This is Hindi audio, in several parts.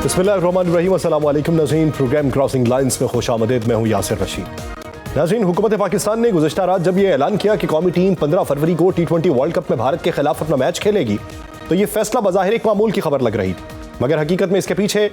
बिस्मिल्लाहिर्रहमानिर्रहीम, अस्सलाम वालेकुम नाज़रीन। प्रोग्राम क्रॉसिंग लाइन्स में खुशामदीद। मैं हूं यासिर रशीद। नाज़रीन, हुकूमत पाकिस्तान ने गुज़श्ता रात जब यह ऐलान किया कि कौमी टीम 15 फरवरी को T20 वर्ल्ड कप में भारत के खिलाफ अपना मैच खेलेगी, तो यह फैसला बज़ाहिर एक मामूल की खबर लग रही थी, मगर हकीकत में इसके पीछे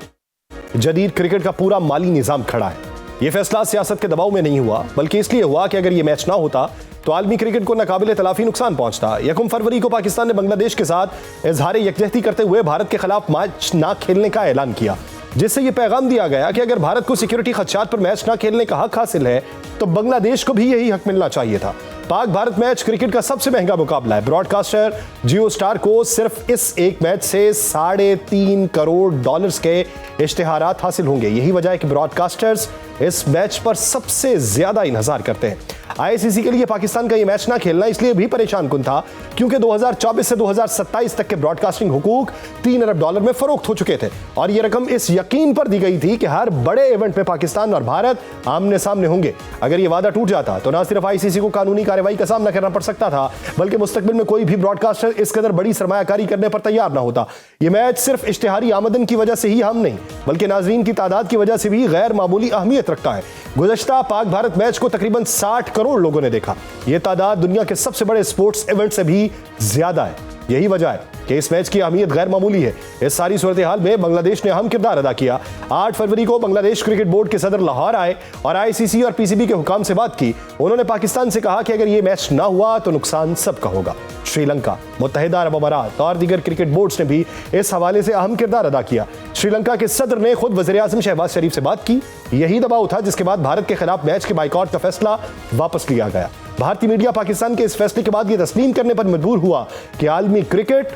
जदीद क्रिकेट का पूरा माली निज़ाम खड़ा है। यह फैसला सियासत के दबाव में नहीं हुआ, बल्कि इसलिए हुआ कि अगर यह मैच ना होता तो आलमी क्रिकेट को नाकाबिले तलाफी नुकसान पहुंचता। 1 फरवरी को पाकिस्तान ने बांग्लादेश के साथ इजहार यकजहती करते हुए भारत के खिलाफ मैच ना खेलने का ऐलान किया, जिससे यह पैगाम दिया गया कि अगर भारत को सिक्योरिटी खदशात पर मैच ना खेलने का हक हासिल है तो बांग्लादेश को भी यही हक मिलना चाहिए था। पाक भारत मैच क्रिकेट का सबसे महंगा मुकाबला है। ब्रॉडकास्टर जियो स्टार को सिर्फ इस एक मैच से $3.5 करोड़ के इश्तिहारात हासिल होंगे। यही वजह है कि ब्रॉडकास्टर्स इस मैच पर सबसे ज्यादा इंतजार करते हैं। आईसीसी के लिए पाकिस्तान का यह मैच ना खेलना इसलिए भी परेशान कुन था क्योंकि 2024 से 2027 तक के ब्रॉडकास्टिंग हुकूक $3 अरब में फरोख्त हो चुके थे, और यह रकम इस यकीन पर दी गई थी कि हर बड़े इवेंट में पाकिस्तान और भारत आमने सामने होंगे। अगर यह वादा टूट जाता तो न सिर्फ आईसीसी को कानूनी कार्रवाई का सामना करना पड़ सकता था, बल्कि मुस्तकबिल में कोई भी ब्रॉडकास्टर इस कदर बड़ी सरमायाकारी करने पर तैयार ना होता। यह मैच सिर्फ इश्तिहारी आमदन की वजह से ही अहम नहीं, बल्कि नाजरीन की तादाद की वजह से भी गैर मामूली अहमियत रखता है। गुज़श्ता पाक भारत मैच को तकरीबन 60 करोड़ लोगों ने देखा। यह तादाद दुनिया के सबसे बड़े स्पोर्ट्स इवेंट से भी ज्यादा है। यही वजह है कि इस मैच की अहमियत गैर मामूली है। इस सारी सूरत हाल में बांग्लादेश ने अहम किरदार अदा किया। 8 फरवरी को बांग्लादेश क्रिकेट बोर्ड के सदर लाहौर आए और आईसीसी और पीसीबी के हुकाम से बात की। उन्होंने पाकिस्तान से कहा कि अगर यह मैच ना हुआ तो नुकसान सबका होगा। श्रीलंका, मुत्तहिदा अरब अमारात और दीगर क्रिकेट बोर्ड्स ने भी इस हवाले से अहम किरदार अदा किया। श्रीलंका के सदर ने खुद वज़ीर आज़म शहबाज शरीफ से बात की। यही दबाव था जिसके बाद भारत के खिलाफ मैच के बाइकआउट का फैसला वापस लिया गया। भारतीय मीडिया पाकिस्तान के इस फैसले के बाद यह तस्लीम करने पर मजबूर हुआ कि आलमी क्रिकेट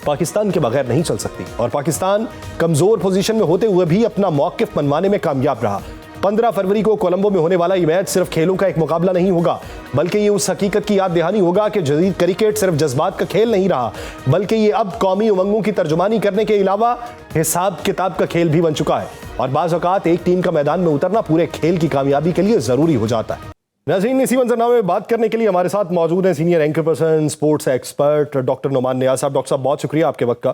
पाकिस्तान के बगैर नहीं चल सकती, और पाकिस्तान कमजोर पोजीशन में होते हुए भी अपना मौकिफ मनवाने में कामयाब रहा। 15 फरवरी को कोलंबो में होने वाला यह मैच सिर्फ खेलों का एक मुकाबला नहीं होगा, बल्कि ये उस हकीकत की याद दहानी होगा कि जदीद क्रिकेट सिर्फ जज्बात का खेल नहीं रहा, बल्कि ये अब कौमी उमंगों की तर्जुमानी करने के अलावा हिसाब किताब का खेल भी बन चुका है। और बाज़ औक़ात एक टीम का मैदान में उतरना पूरे खेल की कामयाबी के लिए जरूरी हो जाता है। नाज़रीन, इसी मंजरनामे में बात करने के लिए हमारे साथ मौजूद हैं senior anchor person, sports expert doctor Numan Niaz साहब। डॉक्टर साहब, बहुत शुक्रिया आपके वक्त का।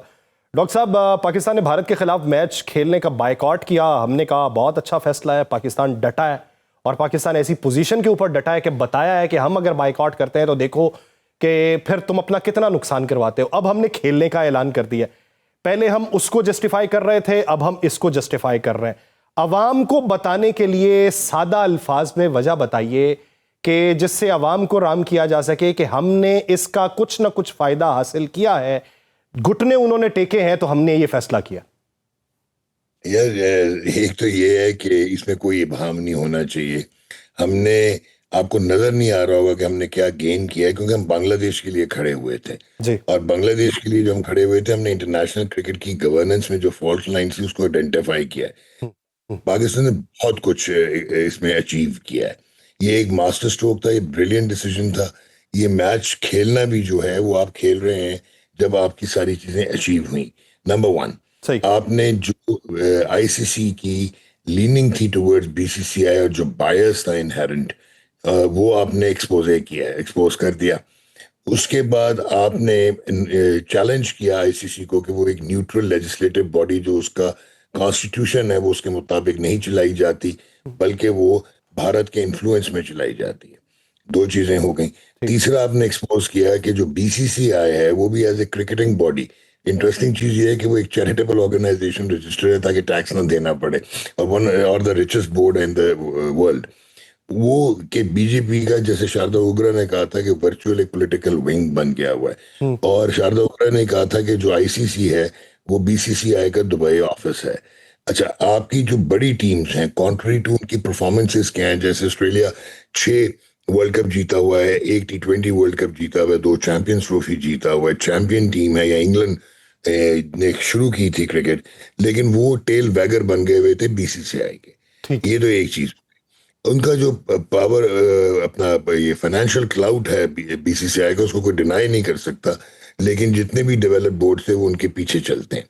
डॉक्टर साहब, पाकिस्तान ने भारत के खिलाफ मैच खेलने का बायकॉट किया। हमने कहा बहुत अच्छा फैसला है, पाकिस्तान डटा है, और पाकिस्तान ऐसी पोजीशन के ऊपर डटा है कि बताया है कि हम अगर बायकॉट करते हैं तो देखो कि फिर तुम अपना कितना नुकसान करवाते हो। अब हमने खेलने का ऐलान कर दिया। पहले हम उसको जस्टिफाई कर रहे थे, अब हम इसको जस्टिफाई कर रहे हैं। अवाम को बताने के लिए सादा अल्फाज में वजह बताइए कि जिससे अवाम को राम किया जा सके कि हमने इसका कुछ ना कुछ फायदा हासिल किया है, घुटने उन्होंने टेके हैं तो हमने ये फैसला किया। यार, एक तो ये है कि इसमें कोई इबहम नहीं होना चाहिए। हमने, आपको नजर नहीं आ रहा होगा कि हमने क्या गेन किया है, क्योंकि हम बांग्लादेश के लिए खड़े हुए थे जी। और बांग्लादेश के लिए जो हम खड़े हुए थे, हमने इंटरनेशनल क्रिकेट की गवर्नेंस में जो फॉल्ट लाइन थी उसको आइडेंटिफाई किया है। पाकिस्तान ने बहुत कुछ इसमें अचीव किया है। ये एक मास्टर स्ट्रोक था, ये ब्रिलियंट डिसीजन था। ये मैच खेलना भी जो है वो आप खेल रहे हैं जब आपकी सारी चीजें अचीव हुई। नंबर 1, आपने जो आईसीसी की लीनिंग थी टुवर्ड्स बीसीसीआई और जो बायस था इनहेरेंट, वो आपने एक्सपोज कर दिया। उसके बाद आपने चैलेंज किया आईसीसी को कि वो एक न्यूट्रल लेजिस्लेटिव बॉडी जो उसका कॉन्स्टिट्यूशन है वो उसके मुताबिक नहीं चलाई जाती, बल्कि वो भारत के इन्फ्लुएंस में चलाई जाती है। 2 चीजें हो गई। तीसरा, आपने एक्सपोज किया कि जो बीसीसीआई है वो भी as a cricketing body, interesting चीज ये है कि वो एक चैरिटेबल ऑर्गेनाइजेशन रजिस्टर है ताकि टैक्स ना देना पड़े, और the richest board in the world. वो कि बीजेपी का, जैसे शारदा उग्रा ने कहा था कि वर्चुअल एक पॉलिटिकल विंग बन गया हुआ है, और शारदा उग्रा ने कहा था कि जो आईसीसी है वो बीसीसीआई का दुबई ऑफिस है। अच्छा, आपकी जो बड़ी टीम्स हैं, कॉन्ट्री टू उनकी परफॉर्मेंसेस क्या हैं, जैसे ऑस्ट्रेलिया 6 वर्ल्ड कप जीता हुआ है, 1 T20 वर्ल्ड कप जीता हुआ है, 2 चैंपियंस ट्रॉफी जीता हुआ है, चैंपियन टीम है। या इंग्लैंड ने शुरू की थी क्रिकेट, लेकिन वो टेल वैगर बन गए हुए थे बीसीसीआई के। ये तो एक चीज। उनका जो पावर, अपना ये फाइनेंशियल क्लाउड है बीसीसीआई का, उसको कोई डिनाई नहीं कर सकता, लेकिन जितने भी डेवलप बोर्ड थे वो उनके पीछे चलते हैं।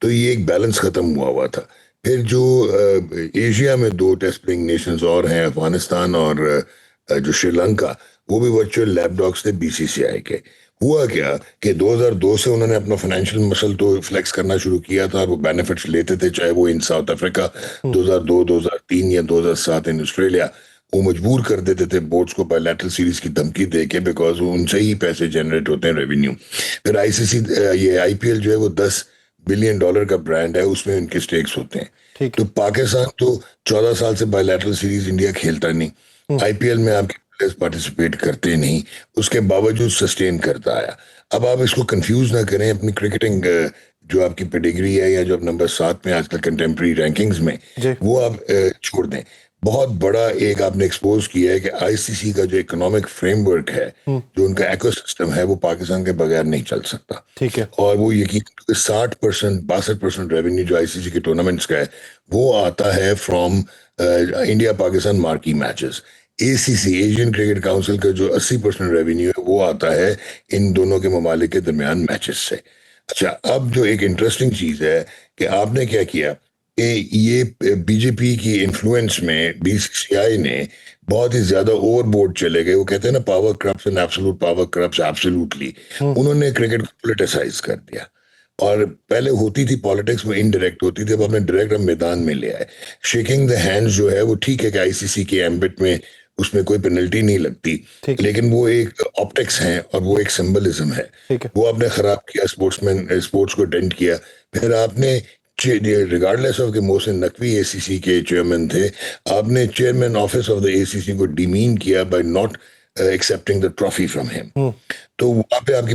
तो ये एक बैलेंस खत्म हुआ था। फिर जो एशिया में 2 टेस्ट प्लेइंग नेशंस और हैं, अफगानिस्तान और जो श्रीलंका, वो भी वर्चुअल लैपडॉग्स थे बीसीसीआई के। हुआ क्या कि 2002 से उन्होंने अपना फाइनेंशियल मसल तो फ्लेक्स करना शुरू किया था और वो बेनिफिट्स लेते थे, चाहे वो इन साउथ अफ्रीका 2002, 2003 या 2007 इन ऑस्ट्रेलिया। वो मजबूर कर देते थे बोर्ड्स को बायलैटरल सीरीज की धमकी दे के, बिकॉज उनसे ही पैसे जनरेट होते हैं, रेवेन्यू। फिर आईसीसी, ये आईपीएल जो है वो $10 बिलियन का ब्रांड है, उसमें उनके स्टेक्स होते हैं। ठीक तो है। पाकिस्तान तो 14 साल से बायलैटरल सीरीज इंडिया खेलता नहीं, आईपीएल में आपके प्लेयर्स पार्टिसिपेट करते नहीं, उसके बावजूद सस्टेन करता आया। अब आप इसको कंफ्यूज ना करें अपनी क्रिकेटिंग जो आपकी पेडिग्री है या जो आप नंबर 7 में आजकल कंटेम्प्रेरी रैंकिंग्स में, जी। वो आप छोड़ दें। बहुत बड़ा एक आपने एक्सपोज किया है कि आईसीसी का जो इकोनॉमिक फ्रेमवर्क है, जो उनका इकोसिस्टम है, वो पाकिस्तान के बगैर नहीं चल सकता। ठीक है। और वो यकीन 60%, 62% रेवेन्यू जो आईसीसी के टूर्नामेंट्स का है, वो आता है from India Pakistan marquee matches. ACC, Asian cricket council का जो 80% रेवेन्यू है, वो आता है इन दोनों के ममालिक के दरमियान मैचेस से। अच्छा, अब जो एक इंटरेस्टिंग चीज है कि आपने क्या किया कि ये बीजेपी की इन्फ्लुएंस में बीसीसीआई ने बहुत ही ज्यादा ओवरबोर्ड चले गए। वो कहते हैं ना, power corrupts and absolute power corrupts absolutely. उन्होंने क्रिकेट को पॉलिटिसाइज कर दिया। और पहले होती थी पॉलिटिक्स, वो इनडायरेक्ट होती थी, अब आपने डायरेक्ट मैदान में ले आए। शेकिंग द हैंड्स जो है वो ठीक है कि आईसीसी के एम्बिट में उसमें कोई पेनल्टी नहीं लगती, ठीक है। लेकिन वो एक ऑप्टिक्स है और वो एक सिंबलिज्म है। ठीक है। वो आपने खराब किया, स्पोर्ट्स को डेंट किया। फिर आपने, रिगार्डलेस ऑफ के मोहसिन नकवी एसीसी के चेयरमैन थे, आपने chairman office of the ACC को डिमीन किया by not accepting the trophy from him. तो वहां पे आपकी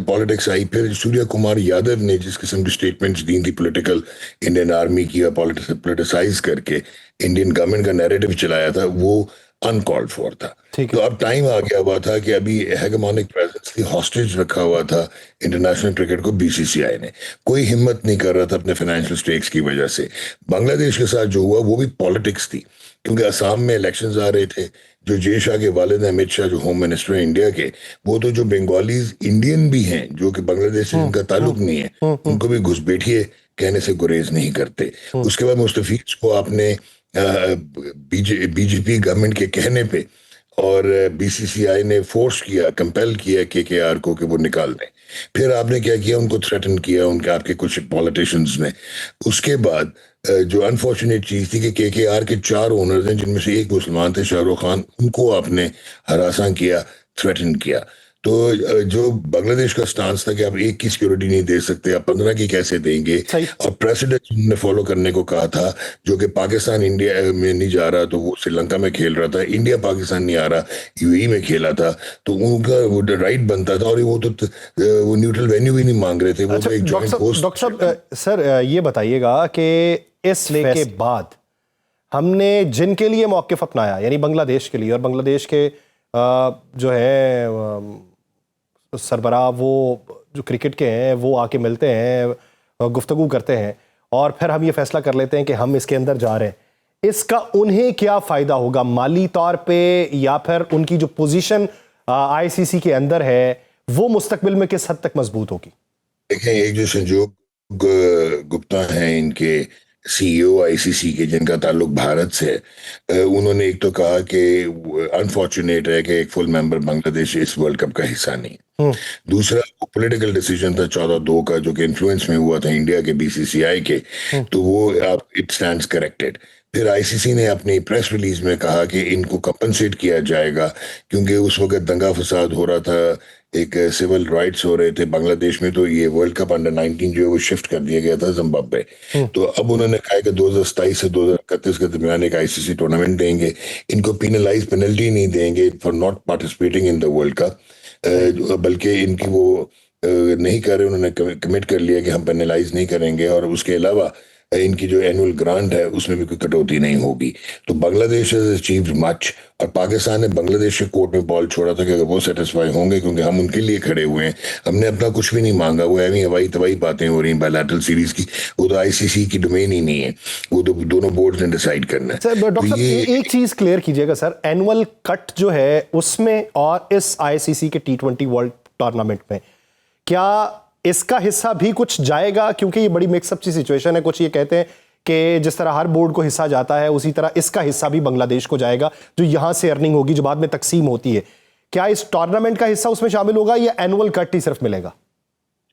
पॉलिटिक्स आई। फिर सूर्य कुमार यादव ने जिस किस्म की स्टेटमेंट्स दी थी पॉलिटिकल, इंडियन आर्मी की पॉलिटिसाइज करके इंडियन गवर्नमेंट का नैरेटिव चलाया था, वो अनकॉल्ड फॉर था। ठीक तो है। अब टाइम आ गया हुआ था कि अभी हेगेमोनिक प्रेजेंस की हॉस्टेज रखा हुआ था इंटरनेशनल क्रिकेट को बीसीसीआई ने। कोई हिम्मत नहीं कर रहा था अपने फाइनेंशियल स्टेक्स की वजह से। बांग्लादेश के साथ जो हुआ वो भी पॉलिटिक्स थी, क्योंकि असम में इलेक्शंस आ रहे थे। जो जय शाह के वालिद अमित शाह, जो होम मिनिस्टर है इंडिया के, वो तो जो बंगालीज इंडियन भी हैं, जो कि बांग्लादेश से जिनका ताल्लुक नहीं है, उनको भी घुसपैठिए कहने से गुरेज नहीं करते। उसके बाद मुस्तफीज को आपने बीजेपी गवर्नमेंट के कहने पे और बीसीसीआई ने फोर्स किया, कंपेल किया केकेआर को कि वो निकाल दें। फिर आपने क्या किया, उनको थ्रेटन किया उनके आपके कुछ पॉलिटिशियंस ने। उसके बाद जो अनफॉर्चुनेट चीज थी कि केकेआर के 4 ओनर्स हैं, जिनमें से एक मुसलमान थे, शाहरुख खान, उनको आपने हरासा किया, थ्रेटन किया। तो जो बांग्लादेश का स्टांस था कि आप 1 की सिक्योरिटी नहीं दे सकते, आप 15 की कैसे देंगे, सही। और प्रेसिडेंट ने फॉलो करने को कहा था, जो कि पाकिस्तान इंडिया में नहीं जा रहा तो वो श्रीलंका में खेल रहा था, इंडिया पाकिस्तान नहीं आ रहा यूएई में खेला था, तो उनका वो राइट बनता था। और वो तो वो न्यूट्रल वेन्यू भी नहीं मांग रहे थे, वो अच्छा, तो एक जॉइंट होस्ट। डॉक्टर साहब, सर ये बताइएगा कि इस फैसले के बाद हमने जिनके लिए मौक़िफ़ अपनाया, यानी बांग्लादेश के लिए, और बांग्लादेश के जो है सरबराह वो जो क्रिकेट के हैं वो आके मिलते हैं, गुफ्तगू करते हैं, और फिर हम ये फैसला कर लेते हैं कि हम इसके अंदर जा रहे हैं। इसका उन्हें क्या फ़ायदा होगा माली तौर पे, या फिर उनकी जो पोजीशन आईसीसी के अंदर है वो मुस्तकबिल में किस हद तक मजबूत होगी? देखें, एक जो संजोग गुप्ता हैं इनके सीईओ आईसीसी के, जिनका ताल्लुक भारत से है, उन्होंने एक तो कहा कि अनफॉर्चुनेट है कि एक फुल मेंबर बांग्लादेश इस वर्ल्ड कप का हिस्सा नहीं। दूसरा, वो पॉलिटिकल डिसीजन था 14/2 का, जो कि इन्फ्लुएंस में हुआ था इंडिया के बीसीसीआई के, तो वो आप इट स्टैंड्स करेक्टेड। फिर आईसीसी ने अपनी प्रेस रिलीज में कहा कि इनको कंपनसेट किया जाएगा, क्योंकि उस वक्त दंगा फसाद हो रहा था, एक सिविल राइट्स हो रहे थे बांग्लादेश में, तो ये वर्ल्ड कप अंडर 19 जो है वो शिफ्ट कर दिया गया था जिम्बाब्वे। तो अब उन्होंने कहा कि 2027 से 2031 के दरमियान एक आईसीसी टूर्नामेंट देंगे, इनको पेनल्टी नहीं देंगे for not participating in the world cup, बल्कि इनकी वो नहीं कर रहे, उन्होंने कमिट कर लिया कि हम पेनलाइज नहीं करेंगे, और उसके अलावा इनकी जो एनुअल ग्रांट है उसमें भी कोई कटौती नहीं होगी। तो बांग्लादेश हैज अचीव्ड मच, और पाकिस्तान ने बांग्लादेश के कोर्ट में बॉल छोड़ा था कि अगर वो सेटिस्फाई होंगे, क्योंकि हम उनके लिए खड़े हुए हैं, हमने अपना कुछ भी नहीं मांगा। वो ऐसी हवाई तवाई बातें हो रही हैं बायलैटरल सीरीज की, वो तो आईसीसी की डोमेन ही नहीं है, वो तो दोनों बोर्ड्स ने डिसाइड करना है। सर डॉक्टर साहब, एक चीज क्लियर कीजिएगा सर, एनुअल कट जो है उसमें और इस आईसीसी के T20 वर्ल्ड टूर्नामेंट में क्या इसका हिस्सा भी कुछ जाएगा? क्योंकि ये बड़ी मिक्सअप सी सिचुएशन है। कुछ ये कहते हैं कि जिस तरह हर बोर्ड को हिस्सा जाता है उसी तरह इसका हिस्सा भी बांग्लादेश को जाएगा, जो यहां से अर्निंग होगी जो बाद में तकसीम होती है। क्या इस टूर्नामेंट का हिस्सा उसमें शामिल होगा या एनुअल कट ही सिर्फ मिलेगा?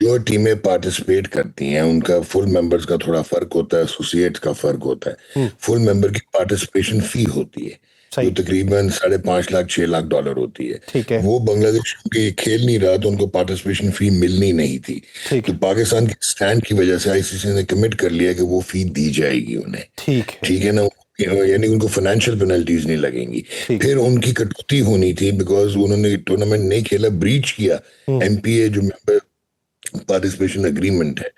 जो टीमें पार्टिसिपेट करती हैं उनका फुल मेंबर्स का थोड़ा फर्क होता है, एसोसिएट्स का फर्क होता है। फुल मेंबर की पार्टिसिपेशन फी होती है जो सही। तकरीबन 5.5 लाख $6 लाख होती है। ठीक है। वो बांग्लादेश क्योंकि खेल नहीं रहा तो उनको पार्टिसिपेशन फी मिलनी नहीं थी। ठीक तो है। पाकिस्तान के स्टैंड की वजह से आईसीसी ने कमिट कर लिया कि वो फी दी जाएगी उन्हें। ठीक है। ठीक है ना, यानी उनको फाइनेंशियल पेनल्टीज नहीं लगेंगी। ठीक। फिर उनकी कटौती होनी थी बिकॉज उन्होंने टूर्नामेंट नहीं खेला, ब्रीच किया एमपीए जो मेंबर पार्टिसिपेशन एग्रीमेंट है,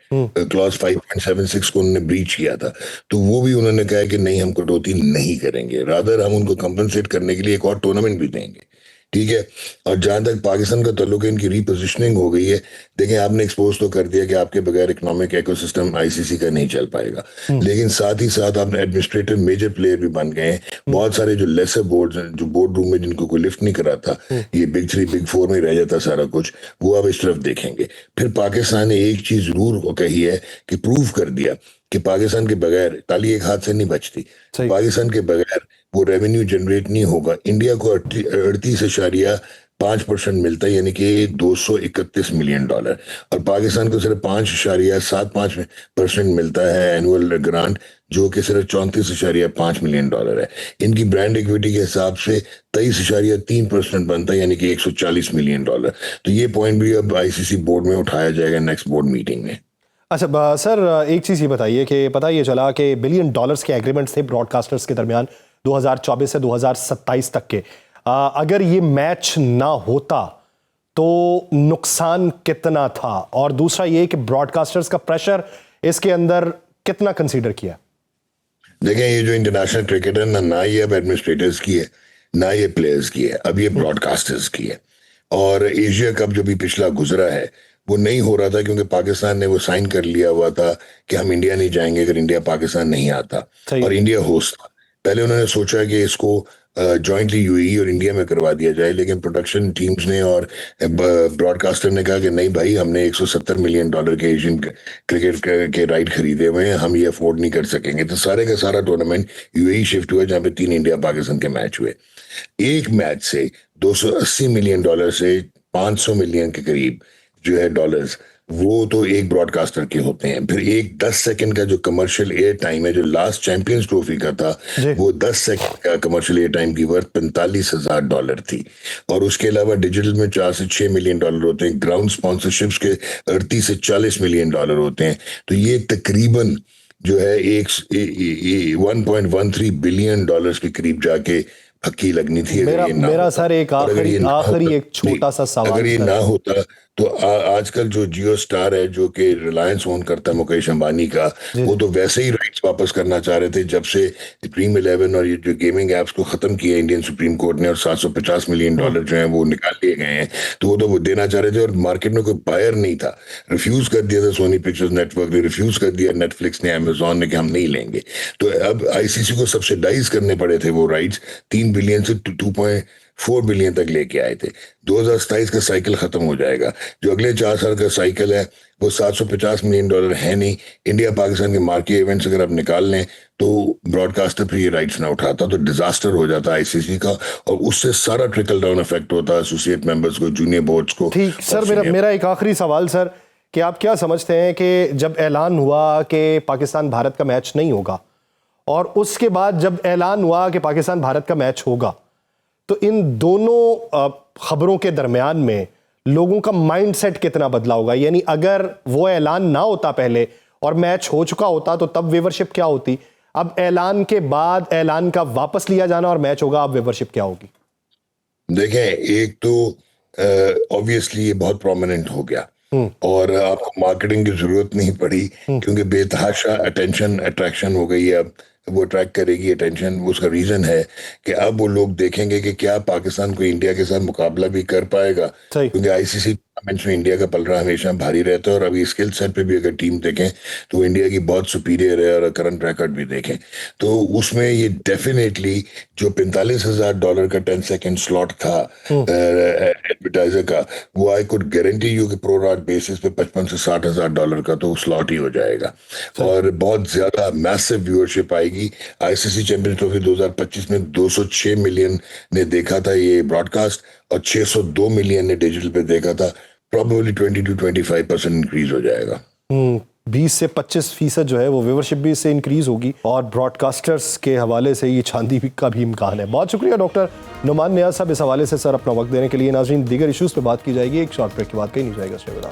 क्लॉज 5.76 को उन्होंने ब्रीच किया था। तो वो भी उन्होंने कहा कि नहीं, हम कटौती नहीं करेंगे, रादर हम उनको कंपनसेट करने के लिए एक और टूर्नामेंट भी देंगे। ठीक है। और जहां तक पाकिस्तान का ताल्लुक है, इनकी रीपोजिशनिंग हो गई है। देखें, आपने एक्सपोज तो कर दिया कि आपके बगैर इकोनॉमिक इकोसिस्टम आईसीसी का नहीं चल पाएगा, लेकिन साथ ही साथ आपने एडमिनिस्ट्रेटिव मेजर प्लेयर भी बन गए हैं। बहुत सारे जो लेसर बोर्ड जो बोर्ड रूम में जिनको कोई लिफ्ट नहीं करा था, ये बिग 3 बिग 4 में रह जाता सारा कुछ, वो अब इस तरफ देखेंगे। फिर पाकिस्तान ने एक चीज जरूर कही है कि प्रूव कर दिया कि पाकिस्तान के बगैर ताली एक हाथ से नहीं बचती। पाकिस्तान के बगैर वो रेवेन्यू जनरेट नहीं होगा। इंडिया को 38.5% मिलता है, यानी कि $231 मिलियन, और पाकिस्तान को सिर्फ 5.75% मिलता है एनुअल ग्रांट, जो कि सिर्फ $34.5 मिलियन है। इनकी ब्रांड इक्विटी के हिसाब से 23.3% बनता है, यानी कि $140 मिलियन। तो ये पॉइंट भी अब आईसीसी बोर्ड में उठाया जाएगा नेक्स्ट बोर्ड मीटिंग में। अच्छा सर, एक चीज़ ये बताइए कि पता ये चला कि $1 बिलियन के एग्रीमेंट्स थे ब्रॉडकास्टर्स के दरमियान 2024 से 2027 तक के। अगर ये मैच ना होता तो नुकसान कितना था, और दूसरा ये कि ब्रॉडकास्टर्स का प्रेशर इसके अंदर कितना कंसीडर किया? देखें, ये जो इंटरनेशनल क्रिकेट है ना ये अब एडमिनिस्ट्रेटर्स की है, ना ये प्लेयर्स की है, अब ये ब्रॉडकास्टर्स की है। और एशिया कप जो भी पिछला गुजरा है वो नहीं हो रहा था क्योंकि पाकिस्तान ने वो साइन कर लिया हुआ था कि हम इंडिया नहीं जाएंगे अगर इंडिया पाकिस्तान नहीं आता, और इंडिया होस्ट था। पहले उन्होंने सोचा कि इसको जॉइंटली यूएई और इंडिया में करवा दिया जाए, लेकिन प्रोडक्शन टीम्स ने और ब्रॉडकास्टर ने कहा कि नहीं भाई, हमने $170 मिलियन के एशियन क्रिकेट के राइट खरीदे हुए हैं, हम ये अफोर्ड नहीं कर सकेंगे। तो सारे का सारा टूर्नामेंट यूएई शिफ्ट हुआ, जहां पे 3 इंडिया पाकिस्तान के मैच हुए। एक मैच से $280 मिलियन से 500 मिलियन के करीब जो है डॉलर्स, वो तो एक ब्रॉडकास्टर के होते हैं। फिर एक 10 सेकंड का जो कमर्शियल एयर टाइम है, जो लास्ट चैंपियंस ट्रॉफी का था, वो 10 सेकंड का कमर्शियल एयर टाइम की वर्थ $45,000 थी। और उसके अलावा डिजिटल में $4 से $6 मिलियन होते हैं, ग्राउंड स्पॉन्सरशिप्स के 38 से $40 मिलियन होते हैं। तो ये तकरीबन जो है 1.13 बिलियन के करीब जाके पक्की लगनी थी। मेरा सर एक आखिरी एक छोटा सा सवाल, अगर ये ना होता तो आजकल जो जियो स्टार है, जो कि रिलायंस ओन करता है मुकेश अंबानी का, वो तो वैसे ही राइट्स वापस करना चाह रहे थे जब से ड्रीम 11 और ये जो गेमिंग एप्स को खत्म किया इंडियन सुप्रीम कोर्ट ने, और $750 मिलियन जो है वो निकाल लिए गए हैं। तो वो देना चाह रहे थे और मार्केट में कोई बायर नहीं था। रिफ्यूज कर दिया था सोनी पिक्चर्स नेटवर्क ने, रिफ्यूज कर दिया नेटफ्लिक्स ने, अमेजॉन ने कि हम नहीं लेंगे। तो अब आईसीसी को सब्सिडाइज करने पड़े थे वो राइट्स, 3 बिलियन से 2.4 बिलियन तक लेके आए थे। 2027 का साइकिल खत्म हो जाएगा। जो अगले 4 साल का साइकिल है वो $750 मिलियन है नहीं। इंडिया पाकिस्तान के मार्केट इवेंट्स अगर आप निकाल लें तो ब्रॉडकास्टर फिर ये राइट्स ना उठाता तो डिजास्टर हो जाता आईसीसी का, और उससे सारा ट्रिकल डाउन इफेक्ट होता एसोसिएट मेंबर्स को, जूनियर बोर्ड्स को। ठीक सर, मेरा एक आखिरी सवाल सर, कि आप क्या समझते हैं कि जब ऐलान हुआ कि पाकिस्तान भारत का मैच नहीं होगा, और उसके बाद जब ऐलान हुआ कि पाकिस्तान भारत का मैच होगा, तो इन दोनों खबरों के दरमियान में लोगों का माइंडसेट कितना बदला होगा? यानी अगर वो ऐलान ना होता पहले और मैच हो चुका होता तो तब व्यूवरशिप क्या होती? अब ऐलान के बाद ऐलान का वापस लिया जाना और मैच होगा, अब व्यूवरशिप क्या होगी? देखें, एक तो ऑब्वियसली ये बहुत प्रोमिनेंट हो गया और आपको मार्केटिंग की जरूरत नहीं पड़ी क्योंकि बेतहाशा अटेंशन अट्रैक्शन हो गई है। अब वो अट्रैक्ट करेगी अटेंशन। उसका रीजन है कि अब वो लोग देखेंगे कि क्या पाकिस्तान को इंडिया के साथ मुकाबला भी कर पाएगा, क्योंकि आईसीसी टूर्नामेंट्स में इंडिया का पलड़ा हमेशा भारी रहता है। और अभी स्किल सेट पे भी अगर टीम देखें तो इंडिया की बहुत सुपीरियर है, और करंट रिकॉर्ड भी देखें तो उसमें ये डेफिनेटली जो $45,000 का 10 सेकेंड स्लॉट था एडवर्टाइजर का, वो आई कुड गारंटी यू कि प्रो राट बेसिस पे $55,000 से $60,000 का तो स्लॉट ही हो जाएगा, और बहुत ज्यादा मैसिव व्यूअरशिप आएगी। होगी। आईसीसी चैंपियंस ट्रॉफी 2025 में 206 मिलियन ने देखा था ये ब्रॉडकास्ट और 602 मिलियन ने डिजिटल पे देखा था। प्रॉबेबली 20 to 25% इंक्रीज हो जाएगा। 20 से 25% जो है वो व्यूवरशिप भी इससे इंक्रीज होगी और ब्रॉडकास्टर्स के हवाले से ये चांदी का भी इम्कान है। बहुत शुक्रिया डॉक्टर नुमान नियाज साहब इस हवाले से सर अपना वक्त देने के लिए। नाज़रीन, दीगर इशूज़ पे बात की जाएगी एक शॉर्ट ब्रेक के बाद, कहीं नहीं जाएगा।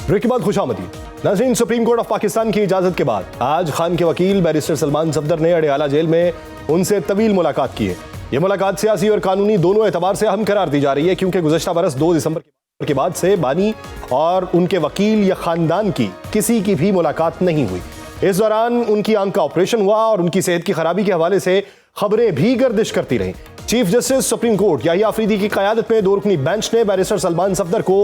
ब्रेक के बाद खुशामदीद। नाज़रीन, सुप्रीम कोर्ट ऑफ पाकिस्तान की इजाज़त के बाद आज खान के वकील बैरिस्टर सलमान सफदर ने अडियाला जेल में उनसे तवील मुलाकात की है। ये मुलाकात सियासी और कानूनी दोनों एतबार से अहम करार दी जा रही है, क्योंकि गुज़श्ता बरस 2 दिसंबर के बाद से बानी और उनके वकील या खानदान की किसी की भी मुलाकात नहीं हुई। इस दौरान उनकी आंख का ऑपरेशन हुआ और उनकी सेहत की खराबी के हवाले से खबरें भी गर्दिश करती रहीं। Chief justice supreme court Yahya Afridi की क़यादत में 2 रुकनी बेंच ने बैरिस्टर सलमान सफदर को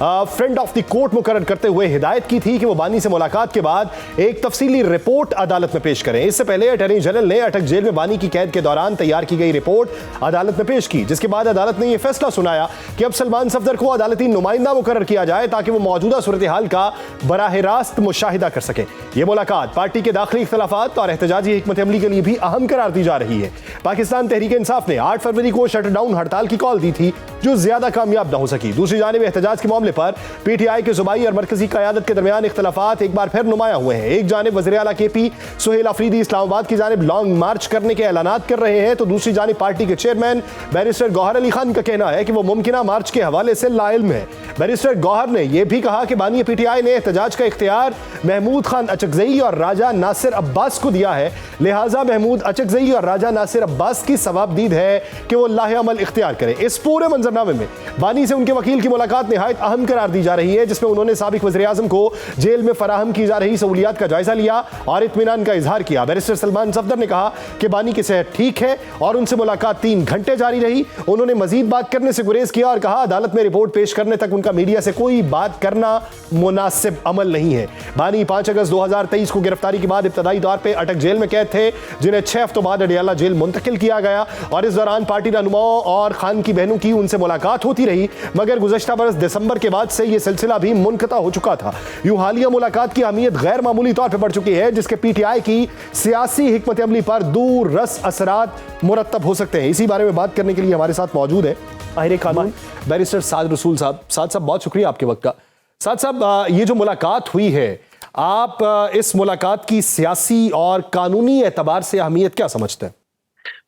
फ्रेंड ऑफ द कोर्ट मुकर्रर करते हुए हिदायत की थी कि वो बानी से मुलाकात के बाद एक तफसीली रिपोर्ट अदालत में पेश करें। इससे पहले अटॉर्नी जनरल ने अटक जेल में बानी की कैद के दौरान तैयार की गई रिपोर्ट अदालत में पेश की, जिसके बाद अदालत ने यह फैसला सुनाया कि अब सलमान सफदर को अदालती नुमाइंदा मुकर्रर किया जाए ताकि वो मौजूदा सूरत हाल का बराह रास्त मुशाहिदा कर सके। यह मुलाकात पार्टी के दाखिली इख्तलाफात और एहतजाजी हिकमत अमली के लिए भी अहम करार दी जा रही है। पाकिस्तान तहरीक इंसाफ ने 8 फरवरी को शटर डाउन हड़ताल की कॉल दी थी, जो ज्यादा कामयाब न हो सकी। दूसरी जानिब एहतजाज के मामले पर पीटीआई के सूबाई और मरकजी क़यादत के दरमियान इख्तलाफात एक बार फिर नुमाया हुए हैं। एक जानिब वज़ीर आला केपी सुहेल अफरीदी इस्लामाबाद की जानिब लॉन्ग मार्च करने के ऐलानात कर रहे हैं, तो दूसरी जानिब पार्टी के चेयरमैन बैरिस्टर गौहर अली खान का कहना है कि वो मुमकिना मार्च के हवाले से लाइल्म है। बैरिस्टर गौहर ने यह भी कहा कि बानी पीटीआई ने एहतजाज का इख्तियार महमूद खान अचकजई और राजा नासिर अब्बास को दिया है, लिहाजा महमूद अचकजई और राजा नासिर अब्बास की सवाबदीद है कि वो लाहे अमल इख्तियार करें। इस पूरे मंजरनामे में बानी से उनके वकील की मुलाकात निहायत अहम करार दी जा रही है, जिसमें उन्होंने साबिक वज़ीर आज़म को जेल में फराहम की जा रही सहूलियात का जायजा लिया और इत्मीनान का इजहार किया। बैरिस्टर सलमान सफदर ने कहा कि बानी की सेहत ठीक है और उनसे मुलाकात 3 घंटे जारी रही। उन्होंने मजीद बात करने से गुरेज किया और कहा अदालत में रिपोर्ट पेश करने तक उनका मीडिया से कोई बात करना मुनासिब अमल नहीं है। बानी 5 अगस्त 2023 को गिरफ्तारी के बाद इब्तदाई तौर पर अटक जेल में कैद थे, जिन्हें 6 हफ्तों बाद अडियाला जेल मुंतकिल किया गया और इस दौरान पार्टी रहनुमाओं और खान की बहनों की उनसे मुलाकात होती रही, मगर गुज़श्ता बरस दिसंबर के बाद से यह सिलसिला भी मुनक़ता हो चुका था। यूं हालिया मुलाकात की अहमियत गैर मामूली तौर पर बढ़ चुकी है, जिसके पीटीआई की सियासी हिकमत अमली पर दूर रस असरात मुरत्तब हो सकते हैं। इसी बारे में बात करने के लिए हमारे साथ मौजूद है माहिर कानून बैरिस्टर साद रसूल साहब। साद साहब, बहुत शुक्रिया आपके वक्त का। साद साहब, ये जो मुलाकात हुई है, आप इस मुलाकात की सियासी और कानूनी एतबार से अहमियत क्या समझते हैं?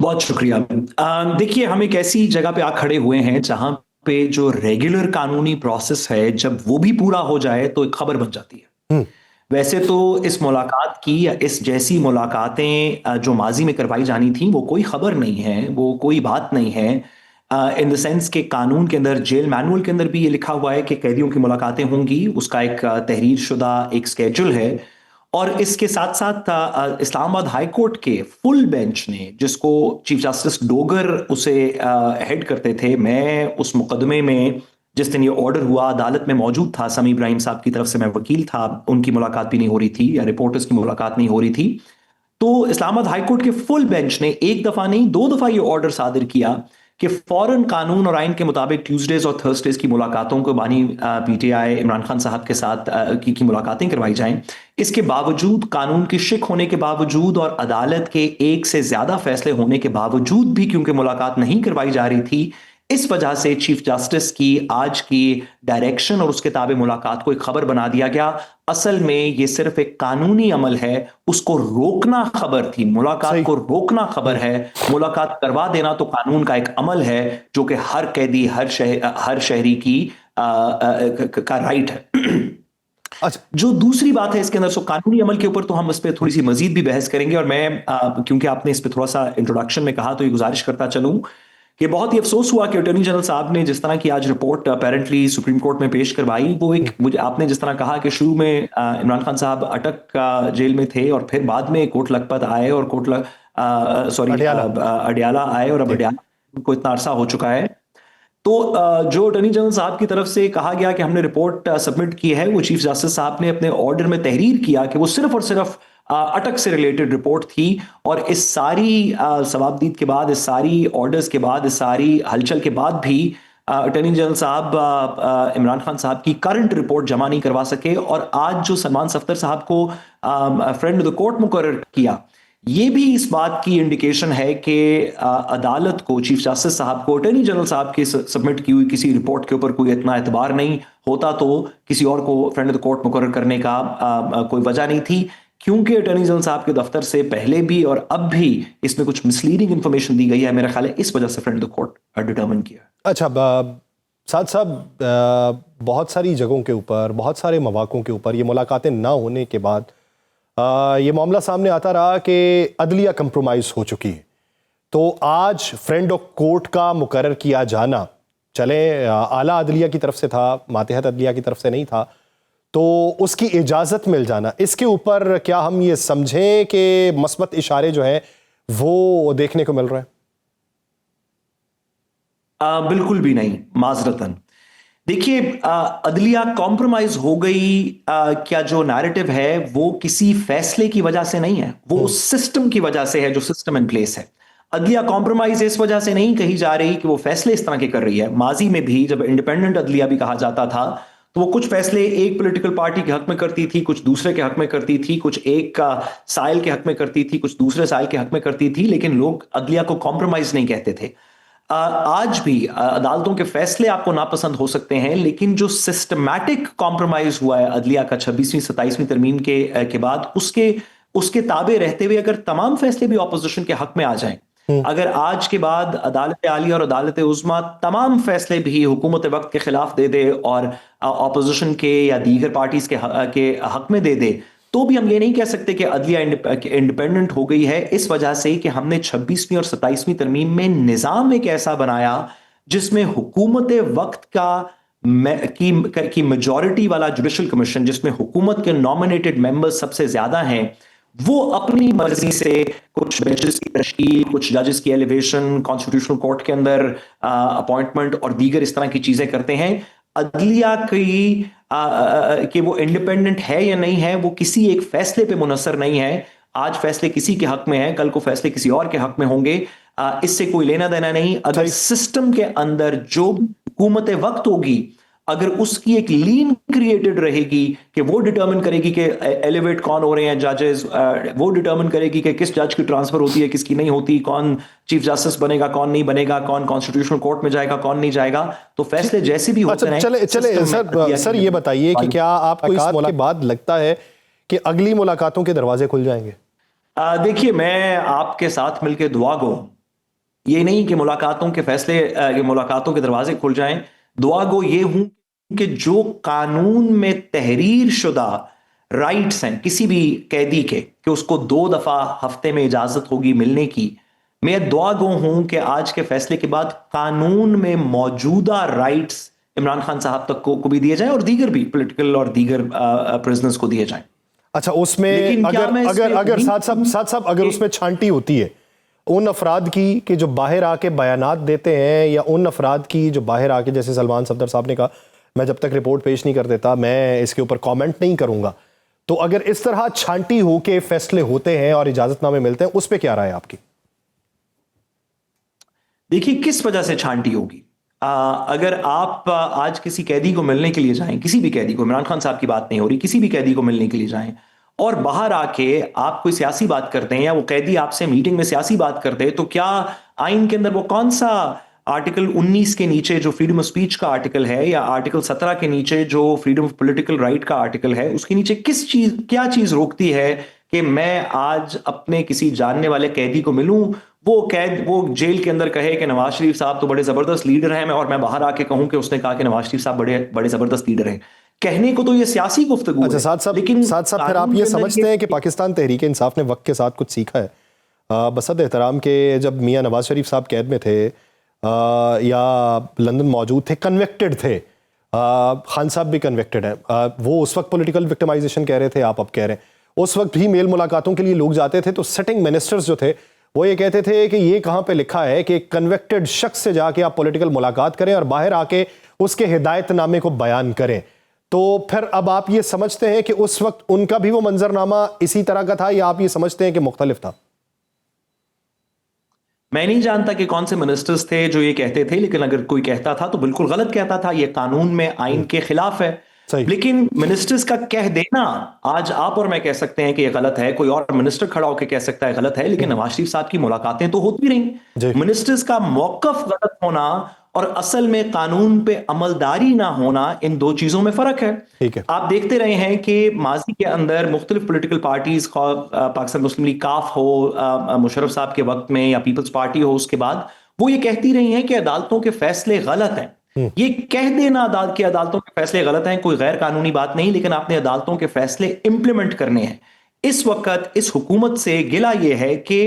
बहुत शुक्रिया। देखिए, हम एक ऐसी जगह पे आ खड़े हुए हैं जहां पे जो रेगुलर कानूनी प्रोसेस है, जब वो भी पूरा हो जाए तो एक खबर बन जाती है। वैसे तो इस मुलाकात की या इस जैसी मुलाकातें जो माजी में करवाई जानी थी, वो कोई खबर नहीं है, वो कोई बात नहीं है। इन द सेंस के कानून के अंदर, जेल मैनुअल के अंदर भी ये लिखा हुआ है कि कैदियों की मुलाकातें होंगी, उसका एक तहरीर शुदा एक स्केड्यूल है। और इसके साथ साथ इस्लामाबाद हाई कोर्ट के फुल बेंच ने, जिसको चीफ जस्टिस डोगर उसे हेड करते थे, मैं उस मुकदमे में जिस दिन ये ऑर्डर हुआ अदालत में मौजूद था, समी इब्राहिम साहब की तरफ से मैं वकील था, उनकी मुलाकात भी नहीं हो रही थी या रिपोर्टर्स की मुलाकात नहीं हो रही थी। तो इस्लामाबाद हाई कोर्ट के फुल बेंच ने एक दफा नहीं 2 दफा ये ऑर्डर सादिर किया कि फौरन कानून और आइन के मुताबिक ट्यूसडेज और थर्सडेज की मुलाकातों को बानी पीटीआई इमरान खान साहब के साथ की मुलाकातें करवाई जाएं। इसके बावजूद, कानून की शिक होने के बावजूद और अदालत के एक से ज्यादा फैसले होने के बावजूद भी क्योंकि मुलाकात नहीं करवाई जा रही थी, इस वजह से चीफ जस्टिस की आज की डायरेक्शन और उसके ताबे मुलाकात को एक खबर बना दिया गया। असल में ये सिर्फ एक कानूनी अमल है, उसको रोकना खबर थी, मुलाकात को रोकना खबर है। मुलाकात करवा देना तो कानून का एक अमल है जो कि हर कैदी, हर शहरी की का राइट है। अच्छा, जो दूसरी बात है इसके अंदर, सो कानूनी अमल के ऊपर तो हम इस पर थोड़ी सी मजीद भी बहस करेंगे और मैं क्योंकि आपने इस पर थोड़ा सा इंट्रोडक्शन में कहा तो ये गुजारिश करता चलूं कि बहुत ही अफसोस हुआ कि अटॉर्नी जनरल साहब ने जिस तरह की आज रिपोर्ट अपेरेंटली सुप्रीम कोर्ट में पेश करवाई, वो एक, मुझे आपने जिस तरह कहा कि शुरू में इमरान खान साहब अटक जेल में थे और फिर बाद में कोट लखपत आए और अडियाला आए और अब अडियाला को इतना अरसा हो चुका है। तो जो अटॉर्नी जनरल साहब की तरफ से कहा गया कि हमने रिपोर्ट सबमिट की है, वो चीफ जस्टिस साहब ने अपने ऑर्डर में तहरीर किया कि वो सिर्फ और सिर्फ अटक से रिलेटेड रिपोर्ट थी। और इस सारी सवाबदीद के बाद, इस सारी ऑर्डर्स के बाद, इस सारी हलचल के बाद भी अटॉर्नी जनरल साहब इमरान खान साहब की करंट रिपोर्ट जमा नहीं करवा सके। और आज जो सलमान सफदर साहब को फ्रेंड ऑफ द कोर्ट मुकर्रर किया, ये भी इस बात की इंडिकेशन है कि अदालत को, चीफ जस्टिस साहब को, अटॉर्नी जनरल साहब की सबमिट की हुई किसी रिपोर्ट के ऊपर कोई इतना एतबार नहीं होता, तो किसी और को फ्रेंड ऑफ द कोर्ट मुकर्रर करने का कोई वजह नहीं थी, क्योंकि अटॉर्नी जनरल साहब के दफ्तर से पहले भी और अब भी इसमें कुछ मिसलीडिंग इंफॉर्मेशन दी गई है। मेरा ख्याल है इस वजह से friend of the court determine किया। अच्छा, साथ साहब, बहुत सारी जगहों के ऊपर, बहुत सारे मौक़ों के ऊपर ये मुलाकातें ना होने के बाद ये मामला सामने आता रहा कि अदलिया कंप्रोमाइज़ हो चुकी है। तो आज फ्रेंड ऑफ कोर्ट का मुकर्रर किया जाना, चले आला अदलिया की तरफ से था, मातहत अदलिया की तरफ से नहीं था, तो उसकी इजाज़त मिल जाना, इसके ऊपर क्या हम ये समझें कि मस्बत इशारे जो हैं वो देखने को मिल रहे हैं? बिल्कुल भी नहीं, माजरतन। देखिए, अदलिया कॉम्प्रोमाइज हो गई, क्या जो नैरेटिव है वो किसी फैसले की वजह से नहीं है, वो उस सिस्टम की वजह से है जो सिस्टम इन प्लेस है। अदलिया कॉम्प्रोमाइज इस वजह से नहीं कही जा रही कि वो फैसले इस तरह के कर रही है। माजी में भी जब इंडिपेंडेंट अदलिया भी कहा जाता था, तो वो कुछ फैसले एक पॉलिटिकल पार्टी के हक में करती थी, कुछ दूसरे के हक में करती थी, कुछ एक का साइल के हक में करती थी, कुछ दूसरे साइल के हक में करती थी, लेकिन लोग अदलिया को कॉम्प्रोमाइज नहीं कहते थे। आज भी अदालतों के फैसले आपको नापसंद हो सकते हैं, लेकिन जो सिस्टमैटिक कॉम्प्रोमाइज हुआ है अदलिया का 26वीं 27वीं तरमीम के बाद, उसके ताबे रहते हुए अगर तमाम फैसले भी ऑपोजिशन के हक में आ जाएं, अगर आज के बाद अदालत आलिया और अदालत उज़्मा तमाम फैसले भी हुकूमत वक्त के खिलाफ दे दे और ऑपोजिशन के या दीगर पार्टीज के हक में दे दे, तो भी हम ये नहीं कह सकते कि अदलिया इंडिपेंडेंट हो गई है, इस वजह से कि हमने 26वीं और 27वीं तरमीम में निजाम एक ऐसा बनाया जिसमें हुकूमत वक्त की मेजॉरिटी वाला जुडिशल कमीशन, जिसमें हुकूमत के नॉमिनेटेड मेंबर्स सबसे ज्यादा हैं, वो अपनी मर्जी से कुछ बेंचेस की तश्कील, कुछ जजेस की एलिवेशन, कॉन्स्टिट्यूशनल कोर्ट के अंदर अपॉइंटमेंट और दीगर इस तरह की चीजें करते हैं। अदलिया की कि वो इंडिपेंडेंट है या नहीं है, वो किसी एक फैसले पे मुनसर नहीं है। आज फैसले किसी के हक में है, कल को फैसले किसी और के हक में होंगे, इससे कोई लेना देना नहीं। अगर सिस्टम के अंदर जो हुकूमत वक्त होगी, अगर उसकी एक लीन क्रिएटेड रहेगी कि वो डिटर्मिन करेगी कि एलिवेट कौन हो रहे हैं जजेस, वो डिटर्मिन करेगी कि किस जज की ट्रांसफर होती है, किसकी नहीं होती, कौन चीफ जस्टिस बनेगा, कौन नहीं बनेगा, कौन कॉन्स्टिट्यूशनल कोर्ट में जाएगा, कौन नहीं जाएगा, तो फैसले जैसे भी होते हैं। चले सर ये बताइए कि क्या आपको इस मुलाकात के बाद लगता है कि अगली मुलाकातों के दरवाजे खुल जाएंगे? देखिए, मैं आपके साथ मिलकर दुआ गो, ये नहीं कि मुलाकातों के फैसले, मुलाकातों के दरवाजे खुल जाएं, दुआ गो ये हूं कि जो कानून में तहरीर शुदा राइट्स हैं किसी भी कैदी के, कि उसको 2 दफा हफ्ते में इजाजत होगी मिलने की, मैं दुआ गो हूं कि आज के फैसले के बाद कानून में मौजूदा राइट्स इमरान खान साहब तक को भी दिए जाएं और दीगर भी पॉलिटिकल और दीगर प्रिजनर्स को दिए जाएं। अच्छा, उसमें अगर साथ अगर उसमें छांटी होती है उन अफराद की कि जो बाहर आके बयानात देते हैं, या उन अफराद की जो बाहर आके, जैसे सलमान सफदर साहब ने कहा, मैं जब तक रिपोर्ट पेश नहीं कर देता मैं इसके ऊपर कमेंट नहीं करूंगा, तो अगर इस तरह छांटी हो के फैसले होते हैं और इजाजतनामे मिलते हैं, उस पर क्या राय है आपकी? देखिए, किस वजह से छांटी होगी? अगर आप आज किसी कैदी को मिलने के लिए जाएं, किसी भी कैदी को, इमरान खान साहब की बात नहीं हो रही, किसी भी कैदी को मिलने के लिए जाएं और बाहर आके आप कोई सियासी बात करते हैं या वो कैदी आपसे मीटिंग में सियासी बात करते हैं, तो क्या आइन के अंदर वो कौन सा आर्टिकल 19 के नीचे जो फ्रीडम ऑफ स्पीच का आर्टिकल है, या आर्टिकल 17 के नीचे जो फ्रीडम ऑफ पॉलिटिकल राइट का आर्टिकल है, उसके नीचे क्या चीज रोकती है कि मैं आज अपने किसी जानने वाले कैदी को मिलूं, वो जेल के अंदर कहे कि नवाज शरीफ साहब तो बड़े जबरदस्त लीडर हैं, और मैं बाहर आके कहूं कि उसने कहा कि नवाज शरीफ साहब बड़े जबरदस्त लीडर हैं। कहने को तो ये सियासी गुफ्तगू है। लेकिन साथ फिर आप ये समझते हैं कि पाकिस्तान तहरीक इंसाफ ने वक्त के साथ कुछ सीखा है? बसद एहतराम के जब मियां नवाज शरीफ साहब कैद में थे या लंदन मौजूद थे, कन्विक्टेड थे, खान साहब भी कन्विक्टेड है, वो उस वक्त पॉलिटिकल विक्टिमाइजेशन कह रहे थे, आप अब कह रहे हैं, उस वक्त भी मेल मुलाकातों के लिए लोग जाते थे तो सिटिंग मिनिस्टर्स जो थे वो ये कहते थे कि ये कहाँ पे लिखा है कि कन्विक्टेड शख्स से जाके आप पॉलिटिकल मुलाकात करें और बाहर आके उसके हिदायतनामे को बयान करें। तो फिर अब आप ये समझते हैं कि उस वक्त उनका भी वो मंजरनामा इसी तरह का था, या आप ये समझते हैं कि मुख्तलिफ था? मैं नहीं जानता कि कौन से मिनिस्टर्स थे जो ये कहते थे, लेकिन अगर कोई कहता था तो बिल्कुल गलत कहता था, ये कानून में आइन के खिलाफ है। सही। लेकिन मिनिस्टर्स का कह देना, आज आप और मैं कह सकते हैं कि ये गलत है, कोई और मिनिस्टर खड़ा होकर कह सकता है गलत है, लेकिन नवाज शरीफ साहब की मुलाकातें तो होती जी। रही। मिनिस्टर्स का मौकफ गलत होना और असल में कानून पे अमलदारी ना होना, इन दो चीजों में फर्क है। ठीक है। आप देखते रहे हैं कि माजी के अंदर मुख्तलिफ पोलिटिकल पार्टीज, पाकिस्तान मुस्लिम लीग काफ हो, मुशर्रफ साहब के वक्त में, या पीपल्स पार्टी हो उसके बाद, वो ये कहती रही हैं कि अदालतों के फैसले गलत हैं। ये कह देना अदालत की अदालतों के फैसले गलत हैं कोई गैर कानूनी बात नहीं, लेकिन आपने अदालतों के फैसले इंप्लीमेंट करने हैं। इस वक्त इस हुकूमत से गिला ये है कि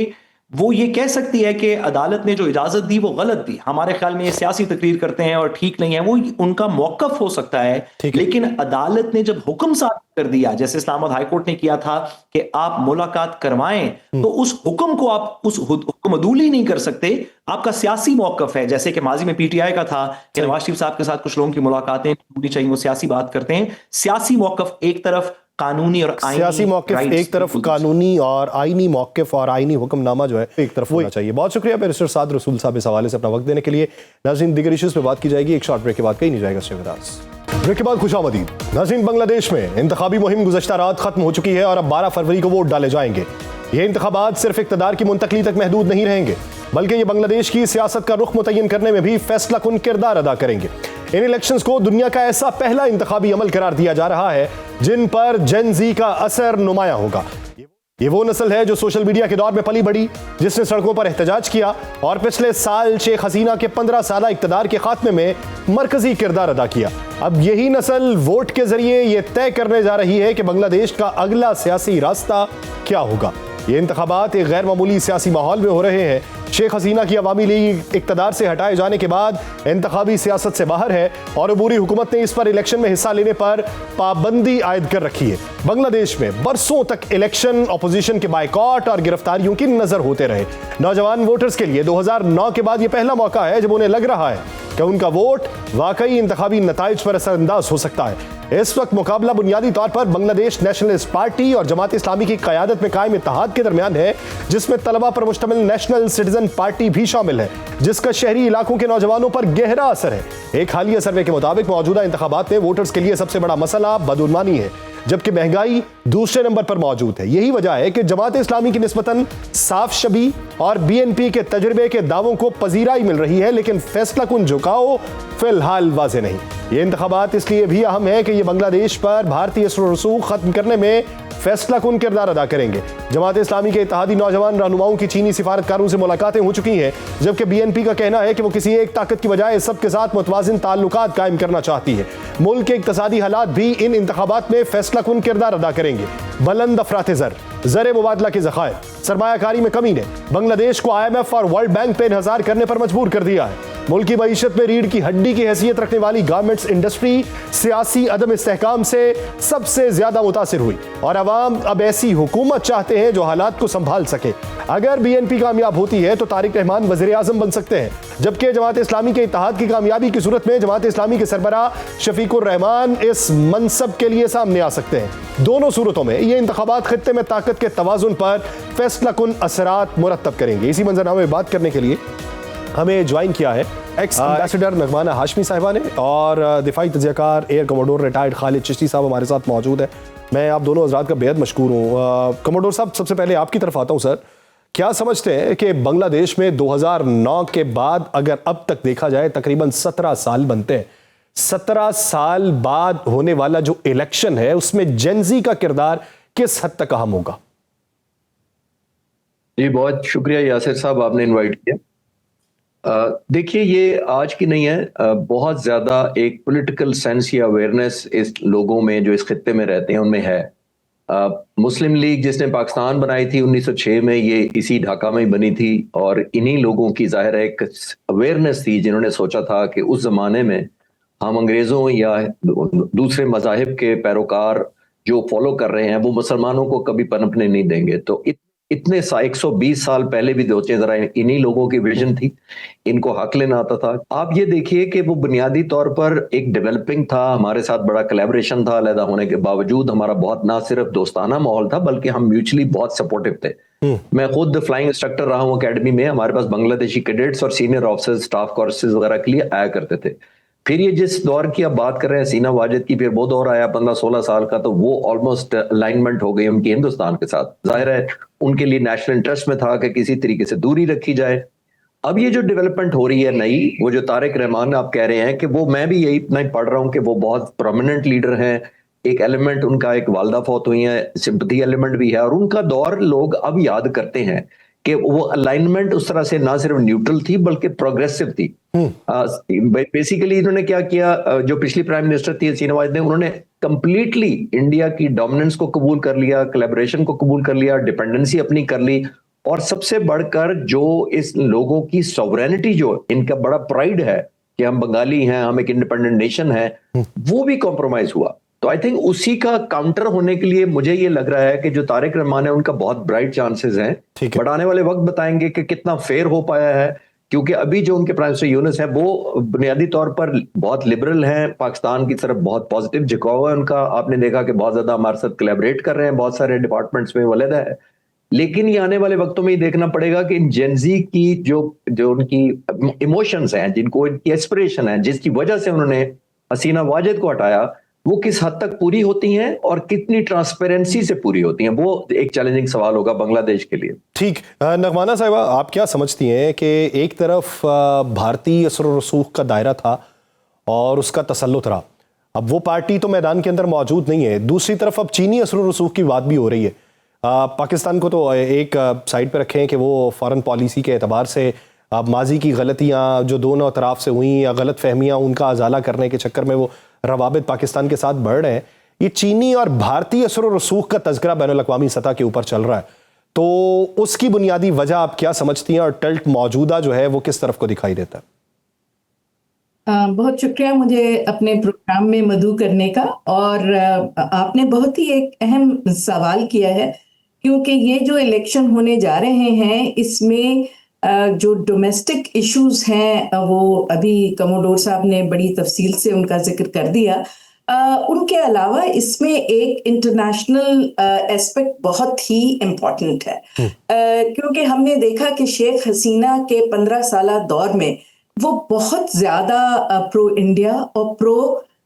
वो ये कह सकती है कि अदालत ने जो इजाजत दी वो गलत दी, हमारे ख्याल में ये सियासी तकरीर करते हैं और ठीक नहीं है, वो उनका मौकफ हो सकता है। लेकिन अदालत ने जब हुक्म साबित कर दिया, जैसे इस्लामाबाद हाई कोर्ट ने किया था कि आप मुलाकात करवाएं, तो उस हुक्म को आप उस हुक्म अदूली नहीं कर सकते। आपका सियासी मौकफ है, जैसे कि माजी में पीटीआई का था कि नवाज शरीफ साहब के साथ कुछ लोगों की मुलाकातें होनी चाहिए, वो सियासी बात करते हैं। सियासी मौकफ एक तरफ, कानूनी और आईनी सियासी मौक़िफ़ एक तरफ, कानूनी और आईनी मौक़िफ़ और आईनी हुक्मनामा जो है एक तरफ होना चाहिए। बहुत शुक्रिया बैरिस्टर साद रसूल साहब इस हवाले से अपना वक्त देने के लिए। नाज़रीन, दीगर इश्यूज़ पे बात की जाएगी एक शॉर्ट ब्रेक के बाद, कहीं नहीं जाएगा। Stay with us. ब्रेक के बाद खुशामदीद। नाज़रीन, बांग्लादेश में इंतखाबी मुहिम गुज़श्ता रात खत्म हो चुकी है और अब 12 फरवरी को वोट डाले जाएंगे। ये इंतखाबात सिर्फ इक़्तिदार की मुंतकली तक महदूद नहीं रहेंगे, बल्कि ये बांग्लादेश की सियासत का रुख मुतय्यन करने में भी फैसला कुन किरदार अदा करेंगे। इन इलेक्शंस को दुनिया का ऐसा पहला इंतखाबी अमल करार दिया जा रहा है जिन पर जेन ज़ी का असर नुमाया होगा। ये वो नस्ल है जो सोशल मीडिया के दौर में पली बढ़ी, जिसने सड़कों पर एहतजाज किया और पिछले साल शेख हसीना के 15 साल इक़्तिदार के खात्मे में मरकजी किरदार अदा किया। अब यही नस्ल वोट के जरिए ये तय करने जा रही है कि बांग्लादेश का अगला सियासी रास्ता क्या होगा। ये इंतखाबात एक गैर मामूली सियासी माहौल में हो रहे हैं। शेख हसीना की अवामी लीग इक़्तिदार से हटाए जाने के बाद इंतखाबी सियासत से बाहर है और अबूरी हुकूमत ने इस पर इलेक्शन में हिस्सा लेने पर पाबंदी आयद कर रखी है। बांग्लादेश में बरसों तक इलेक्शन अपोजिशन के बायकॉट और गिरफ्तारियों की नजर होते रहे। नौजवान वोटर्स के लिए 2009 के बाद यह पहला मौका है जब उन्हें लग रहा है कि उनका वोट वाकई इंतखाबी नताइज पर असरअंदाज हो सकता है। इस वक्त मुकाबला बुनियादी तौर पर बांग्लादेश नेशनलिस्ट पार्टी और जमात इस्लामी की क़यादत में कायम इत्तेहाद के दरमियान है, जिसमें तलबा पर मुश्तमिल नेशनल सिटीजन पार्टी भी शामिल है, जिसका शहरी इलाकों के नौजवानों पर गहरा असर है। एक हालिया सर्वे के मुताबिक मौजूदा इंतखाबात में वोटर्स के लिए सबसे बड़ा मसला बदउनवानी है, जबकि महंगाई दूसरे नंबर पर मौजूद है। यही वजह है कि जमात इस्लामी की निस्बतन साफ शबी और बीएनपी के तजर्बे के दावों को पजीराई मिल रही है, लेकिन फैसला कुन झुकाओ फिलहाल वाज़ेह नहीं। ये इंतखाबात इसलिए भी अहम है कि ये बांग्लादेश पर भारतीय रसूख खत्म करने में फैसला कुन किरदार अदा करेंगे। जमात इस्लामी के इत्तेहादी नौजवान रहनुमाओं की चीनी सिफारतकारों से मुलाकातें हो चुकी हैं, जबकि बीएनपी का कहना है कि वो किसी एक ताकत की बजाय सबके साथ मुतवाज़िन ताल्लुकात कायम करना चाहती है। मुल्क के इक्तसादी हालात भी इन इंतखाबात में फैसला कुन किरदार अदा करेंगे। बुलंद अफराते ज़र मुबादला के ज़खायर, सरमायाकारी में कमी ने बांग्लादेश को IMF और वर्ल्ड बैंक पे इन्हसार करने पर मजबूर कर दिया है। मुल्क की मईशत में रीढ़ की हड्डी की हैसियत रखने वाली गारमेंट्स इंडस्ट्री सियासी अदम इस्तेहकाम से सबसे ज्यादा मुतासिर हुई और अवाम अब ऐसी हुकूमत चाहते हैं जो हालात को संभाल सके। अगर बीएनपी कामयाब होती है तो तारिक रहमान वज़ीर आज़म बन सकते हैं, जबकि जमात इस्लामी के इत्तेहाद की कामयाबी की सूरत में जमात इस्लामी के सरबराह शफीकुर रहमान इस मनसब के लिए सामने आ सकते हैं। दोनों सूरतों में ये इंतखाबात खित्ते में ताकत के तवाज़ुन पर फैसला कुन असरात मुरत्तब करेंगे। इसी मंजरनामे में बात करने के लिए हमें ज्वाइन किया है एक्स एम्बेसडर नगमाना हाशमी साहिबा ने और दिफाई तजज़ियाकार air commodore retired Khalid Chishti साहब हमारे साथ मौजूद है। मैं आप दोनों हज़रात का बेहद मशकूर हूँ। कमोडोर साहब, सबसे पहले आपकी तरफ आता हूँ। सर, क्या समझते हैं कि बांग्लादेश में 2009 के बाद अगर अब तक देखा जाए तकरीबन 17 साल बनते हैं, 17 साल बाद होने वाला जो इलेक्शन है उसमें जेन ज़ी का किरदार किस हद तक अहम होगा? जी, बहुत शुक्रिया यासिर साहब, आपने इनवाइट किया। देखिए, ये आज की नहीं है, बहुत ज्यादा एक पॉलिटिकल सेंस या अवेयरनेस इस लोगों में जो इस खित्ते में रहते हैं उनमें है। मुस्लिम लीग जिसने पाकिस्तान बनाई थी 1906 में, ये इसी ढाका में ही बनी थी और इन्हीं लोगों की जाहिर है एक अवेयरनेस थी जिन्होंने सोचा था कि उस जमाने में हम अंग्रेजों या दूसरे मजाहिब के पैरोकार जो फॉलो कर रहे हैं वो मुसलमानों को कभी पनपने नहीं देंगे। तो इतने 120 साल पहले भी सोचे जरा, इन्हीं लोगों की विजन थी, इनको हक लेना आता था। आप ये देखिए कि वो बुनियादी तौर पर एक डेवलपिंग था, हमारे साथ बड़ा कोलैबोरेशन था, अलग होने के बावजूद हमारा बहुत ना सिर्फ दोस्ताना माहौल था बल्कि हम म्यूचुअली बहुत सपोर्टिव थे। मैं खुद फ्लाइंग इंस्ट्रक्टर रहा हूँ अकेडमी में, हमारे पास बांग्लादेशी कैडेट्स और सीनियर ऑफिसर्स स्टाफ कोर्सेज वगैरह के लिए आया करते थे। फिर ये जिस दौर की आप बात कर रहे हैं हसीना वाजिद की, फिर वो दौर आया 15-16 साल का, तो वो ऑलमोस्ट अलाइनमेंट हो गई उनकी हिंदुस्तान के साथ। जाहिर है उनके लिए नेशनल इंटरेस्ट में था कि किसी तरीके से दूरी रखी जाए। अब ये जो डेवलपमेंट हो रही है नई, वो जो तारिक रहमान आप कह रहे हैं कि वो, मैं भी यही इतना ही पढ़ रहा हूँ कि वो बहुत प्रोमिनेंट लीडर हैं। एक एलिमेंट उनका, एक वालदा फौत हुई है, सिंपथी एलिमेंट भी है, और उनका दौर लोग अब याद करते हैं कि वो अलाइनमेंट उस तरह से ना सिर्फ न्यूट्रल थी बल्कि प्रोग्रेसिव थी। बेसिकली इन्होंने क्या किया, जो पिछली प्राइम मिनिस्टर थी हसीना वाजिद ने, उन्होंने कंप्लीटली इंडिया की डोमिनेंस को कबूल कर लिया, कोलैबोरेशन को कबूल कर लिया, डिपेंडेंसी अपनी कर ली, और सबसे बढ़कर जो इस लोगों की सॉवरेनिटी, जो इनका बड़ा प्राइड है कि हम बंगाली हैं, हम एक इंडिपेंडेंट नेशन है, वो भी कॉम्प्रोमाइज हुआ। तो आई थिंक उसी का काउंटर होने के लिए मुझे ये लग रहा है कि जो तारिक रहमान है उनका बहुत ब्राइट चांसेस हैं, बट आने वाले वक्त बताएंगे कि कितना फेयर हो पाया है, क्योंकि अभी जो उनके प्राइम मिनिस्टर यूनुस है वो बुनियादी तौर पर बहुत लिबरल हैं, पाकिस्तान की तरफ बहुत पॉजिटिव झुकाव है उनका। आपने देखा कि बहुत ज्यादा हमारे साथ कोलैबोरेट कर रहे हैं, बहुत सारे डिपार्टमेंट्स में वलीद है। लेकिन ये आने वाले वक्तों में ये देखना पड़ेगा कि इन जेनजी की जो उनकी इमोशंस हैं, जिनको इनकी एस्पिरेशन है, जिसकी वजह से उन्होंने हसीना वाजिद को हटाया, वो किस हद तक पूरी होती हैं और कितनी ट्रांसपेरेंसी से पूरी होती हैं, वो एक चैलेंजिंग सवाल होगा बांग्लादेश के लिए। ठीक, नगमाना साहिबा, आप क्या समझती हैं कि एक तरफ भारतीय असर और रसूख का दायरा था और उसका तसल्लुत रहा, अब वो पार्टी तो मैदान के अंदर मौजूद नहीं है, दूसरी तरफ अब चीनी असर और रसूख की बात भी हो रही है। पाकिस्तान को तो एक साइड पे रखें कि वो फॉरेन पॉलिसी के एतबार से अब माजी की गलतियां जो दोनों तरफ से हुई या गलत फहमियां, उनका अजाला करने के चक्कर में वो रवाबित पाकिस्तान के साथ बढ़ रहे हैं। ये चीनी और भारतीय असर और रसूख का तज़किरा बैनुल अक़वामी सतह के ऊपर चल रहा है, तो उसकी बुनियादी वजह आप क्या समझती हैं और टिल्ट मौजूदा जो है वो किस तरफ को दिखाई देता है? बहुत शुक्रिया मुझे अपने प्रोग्राम में मदऊ करने का, और आपने बहुत ही एक अहम सवाल किया है, क्योंकि ये जो इलेक्शन होने जा रहे हैं इसमें जो डोमेस्टिक इश्यूज हैं वो अभी कमोडोर साहब ने बड़ी तफसील से उनका जिक्र कर दिया। उनके अलावा इसमें एक इंटरनेशनल एस्पेक्ट बहुत ही इम्पोर्टेंट है, क्योंकि हमने देखा कि शेख हसीना के 15 साल दौर में वो बहुत ज़्यादा प्रो इंडिया और प्रो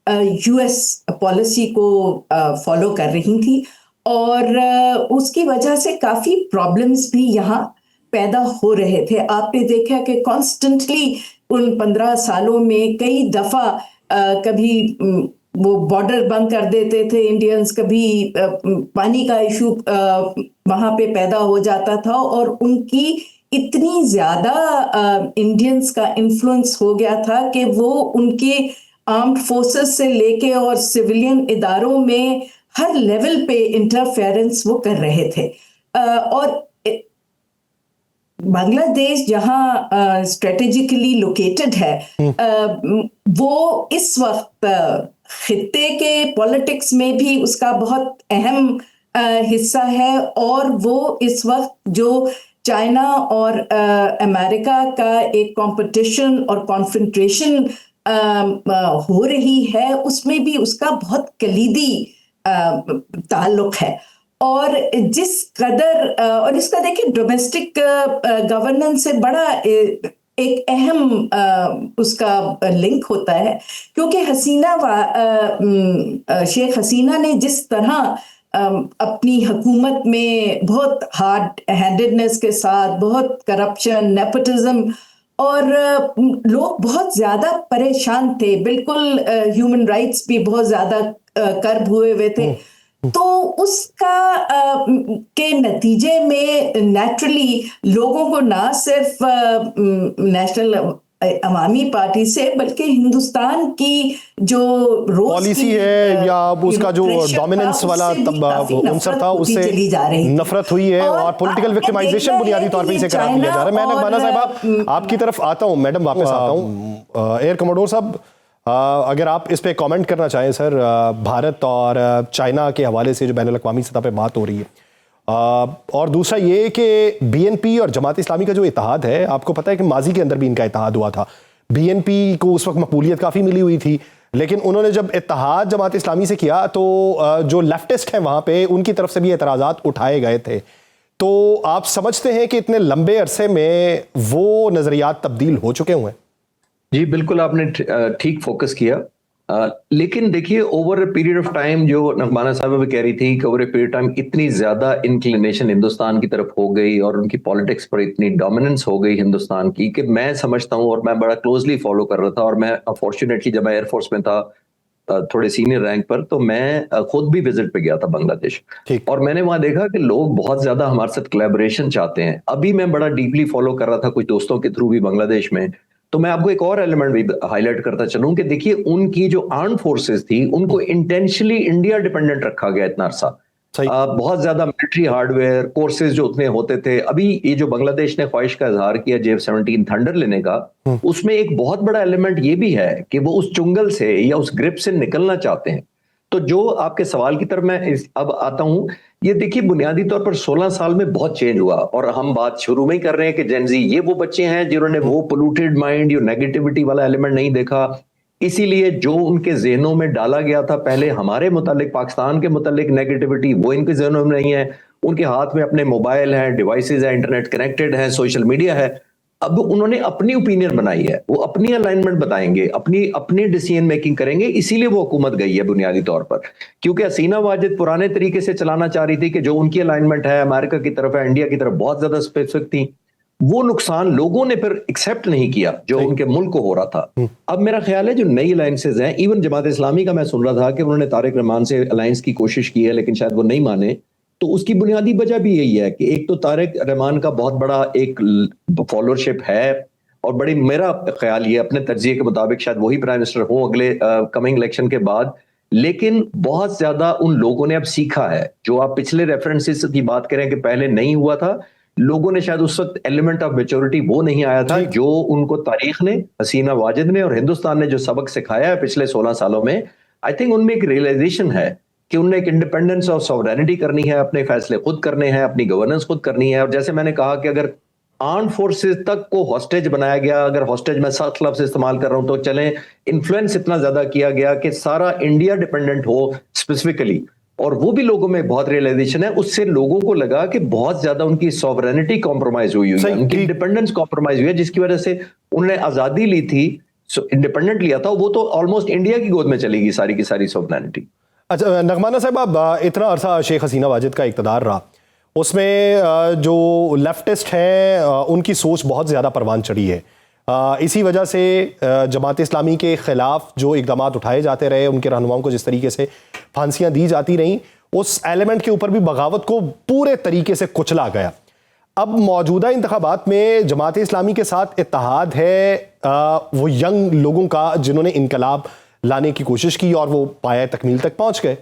यूएस पॉलिसी को फॉलो कर रही थी, और उसकी वजह से काफ़ी प्रॉब्लम्स भी यहाँ पैदा हो रहे थे। आपने देखा कि कॉन्स्टेंटली उन 15 सालों में कई दफ़ा कभी वो बॉर्डर बंद कर देते थे इंडियंस, कभी पानी का इशू वहाँ पे पैदा हो जाता था, और उनकी इतनी ज़्यादा इंडियंस का इन्फ्लुएंस हो गया था कि वो उनके आर्म्ड फोर्सेस से लेके और सिविलियन इदारों में हर लेवल पे इंटरफेरेंस वो कर रहे थे। और बांग्लादेश जहाँ स्ट्रेटेजिकली लोकेटेड है, वो इस वक्त खित्ते के पॉलिटिक्स में भी उसका बहुत अहम हिस्सा है, और वो इस वक्त जो चाइना और अमेरिका का एक कंपटीशन और कॉन्फ्रंट्रेशन हो रही है, उसमें भी उसका बहुत कलीदी ताल्लुक है। और जिस कदर और इसका देखिए डोमेस्टिक गवर्नेंस से बड़ा एक अहम उसका लिंक होता है, क्योंकि शेख हसीना ने जिस तरह अपनी हुकूमत में बहुत हार्ड हैंडेडनेस के साथ, बहुत करप्शन, नेपोटिज्म, और लोग बहुत ज़्यादा परेशान थे, बिल्कुल ह्यूमन राइट्स भी बहुत ज़्यादा कर्ब हुए हुए थे, तो उसका के नतीजे में नेचुरली लोगों को ना सिर्फ नेशनल अवामी पार्टी से, बल्कि हिंदुस्तान की जो पॉलिसी है या उसका जो डोमिनेंस वाला अंसर था, उससे नफरत हुई है और पॉलिटिकल विक्टिमाइजेशन बुनियादी तौर पर इसे करार दिया जा रहा है। मैं नगमाना साहिबा आपकी तरफ आता हूँ, मैडम वापस आता हूँ। एयर कमोडोर साहब, अगर आप इस पे कमेंट करना चाहें सर, भारत और चाइना के हवाले से जो बैनुल अक़वामी सतह पे बात हो रही है, और दूसरा ये कि बीएनपी और जमात इस्लामी का जो इत्तेहाद है, आपको पता है कि माजी के अंदर भी इनका इत्तेहाद हुआ था। बीएनपी को उस वक्त मकबूलियत काफ़ी मिली हुई थी, लेकिन उन्होंने जब इत्तेहाद जमात इस्लामी से किया तो जो लेफ्टिस्ट हैं वहाँ पे उनकी तरफ से भी एतराज़ात उठाए गए थे। तो आप समझते हैं कि इतने लंबे अरसे में वो नज़रियात तब्दील हो चुके हुए हैं? जी बिल्कुल, आपने ठीक फोकस किया। लेकिन देखिए, over a period of time, जो नगमाना साहब भी कह रही थी कि ओवर अ पीरियड टाइम इतनी ज्यादा इंक्लिनेशन हिंदुस्तान की तरफ हो गई और उनकी पॉलिटिक्स पर इतनी डोमिनेंस हो गई हिंदुस्तान की, कि मैं समझता हूं, और मैं बड़ा क्लोजली फॉलो कर रहा था, और मैं अनफॉर्चुनेटली जब मैं एयरफोर्स में था थोड़े सीनियर रैंक पर, तो मैं खुद भी विजिट पे गया था बांग्लादेश। ठीक। और मैंने वहां देखा कि लोग बहुत ज्यादा हमारे साथ कोलैबोरेशन चाहते हैं। अभी मैं बड़ा डीपली फॉलो कर रहा था कुछ दोस्तों के थ्रू भी बांग्लादेश में, तो मैं आपको एक और एलिमेंट भी हाईलाइट करता चलूं कि देखिए, उनकी जो आर्म फोर्सेस थी उनको इंटेंशनली इंडिया डिपेंडेंट रखा गया इतना अरसा। सही। बहुत ज्यादा मिलिट्री हार्डवेयर कोर्सेज जो उतने होते थे। अभी ये जो बांग्लादेश ने ख्वाहिश का इजहार किया JF-17 थंडर लेने का, उसमें एक बहुत बड़ा एलिमेंट ये भी है कि वो उस चुंगल से या उस ग्रिप से निकलना चाहते हैं। तो जो आपके सवाल की तरफ मैं अब आता हूं, ये देखिए, बुनियादी तौर पर 16 साल में बहुत चेंज हुआ, और हम बात शुरू में ही कर रहे हैं कि जेनजी ये वो बच्चे हैं जिन्होंने वो पोल्यूटेड माइंड, जो नेगेटिविटी वाला एलिमेंट नहीं देखा। इसीलिए जो उनके जहनों में डाला गया था पहले हमारे मुतालिक, पाकिस्तान के मुतालिक नेगेटिविटी, वो इनके जहनों में नहीं है। उनके हाथ में अपने मोबाइल है, डिवाइसेज है, इंटरनेट कनेक्टेड है, सोशल मीडिया है। अब उन्होंने अपनी ओपिनियन बनाई है, वो अपनी अलाइनमेंट बताएंगे, अपनी डिसीजन मेकिंग करेंगे। इसीलिए वो हुकूमत गई है बुनियादी तौर पर, क्योंकि हसीना वाजिद पुराने तरीके से चलाना चाह रही थी कि जो उनकी अलाइनमेंट है अमेरिका की तरफ है, इंडिया की तरफ, बहुत ज्यादा स्पेसिफिक थी। वो नुकसान लोगों ने फिर एक्सेप्ट नहीं किया जो उनके मुल्क को हो रहा था। अब मेरा ख्याल है जो नई अलायंसेज हैं, इवन जमात इस्लामी का मैं सुन रहा था कि उन्होंने तारिक रहमान से अलायंस की कोशिश की है, लेकिन शायद वो नहीं माने। तो उसकी बुनियादी वजह भी यही है कि एक तो तारिक रहमान का बहुत बड़ा एक फॉलोअरशिप है, और बड़ी, मेरा ख्याल ये अपने तज्जिए के मुताबिक शायद वही प्राइम मिनिस्टर हो अगले कमिंग इलेक्शन के बाद। लेकिन बहुत ज्यादा उन लोगों ने अब सीखा है। जो आप पिछले रेफरेंसेस की बात करें कि पहले नहीं हुआ था, लोगों ने शायद उस वक्त एलिमेंट ऑफ मेच्योरिटी वो नहीं आया था जो उनको तारीख ने, हसीना वाजिद ने और हिंदुस्तान ने जो सबक सिखाया है पिछले 16 सालों में। आई थिंक उनमें एक रियलाइजेशन है कि उन्हें एक इंडिपेंडेंस और सॉवरेनिटी करनी है, अपने फैसले खुद करने हैं, अपनी गवर्नेंस खुद करनी है। और जैसे मैंने कहा कि अगर आर्म फोर्सेस तक को हॉस्टेज बनाया गया, अगर हॉस्टेज मैं सख्त लफ्ज इस्तेमाल कर रहा हूं तो चलें, इन्फ्लुएंस इतना ज्यादा किया गया कि सारा इंडिया डिपेंडेंट हो स्पेसिफिकली, और वो भी लोगों में बहुत रियलाइजेशन है, उससे लोगों को लगा कि बहुत ज्यादा उनकी सॉवरेनिटी कॉम्प्रोमाइज हुई है, उनकी इंडिपेंडेंस कॉम्प्रोमाइज हुई है, जिसकी वजह से उन्होंने आजादी ली थी, इंडिपेंडेंट लिया था, वो तो ऑलमोस्ट इंडिया की गोद में चलेगी सारी की सारी सॉवरेनिटी। अच्छा नगमाना साहब, आप इतना अरसा शेख हसीना वाजिद का इक़्तिदार रहा, उसमें जो लेफ्टिस्ट हैं उनकी सोच बहुत ज़्यादा परवान चढ़ी है। इसी वजह से जमात इस्लामी के ख़िलाफ़ जो इक़दाम उठाए जाते रहे, उनके रहनुमाओं को जिस तरीके से फांसियाँ दी जाती रहीं, उस एलिमेंट के ऊपर भी बगावत को पूरे तरीके से कुचला गया। अब मौजूदा इंतखाबात में जमात इस्लामी के साथ इत्तेहाद है वो यंग लोगों का जिन्होंने इनकलाब लाने की कोशिश की और वो पाया तकमील तक पहुँच गए।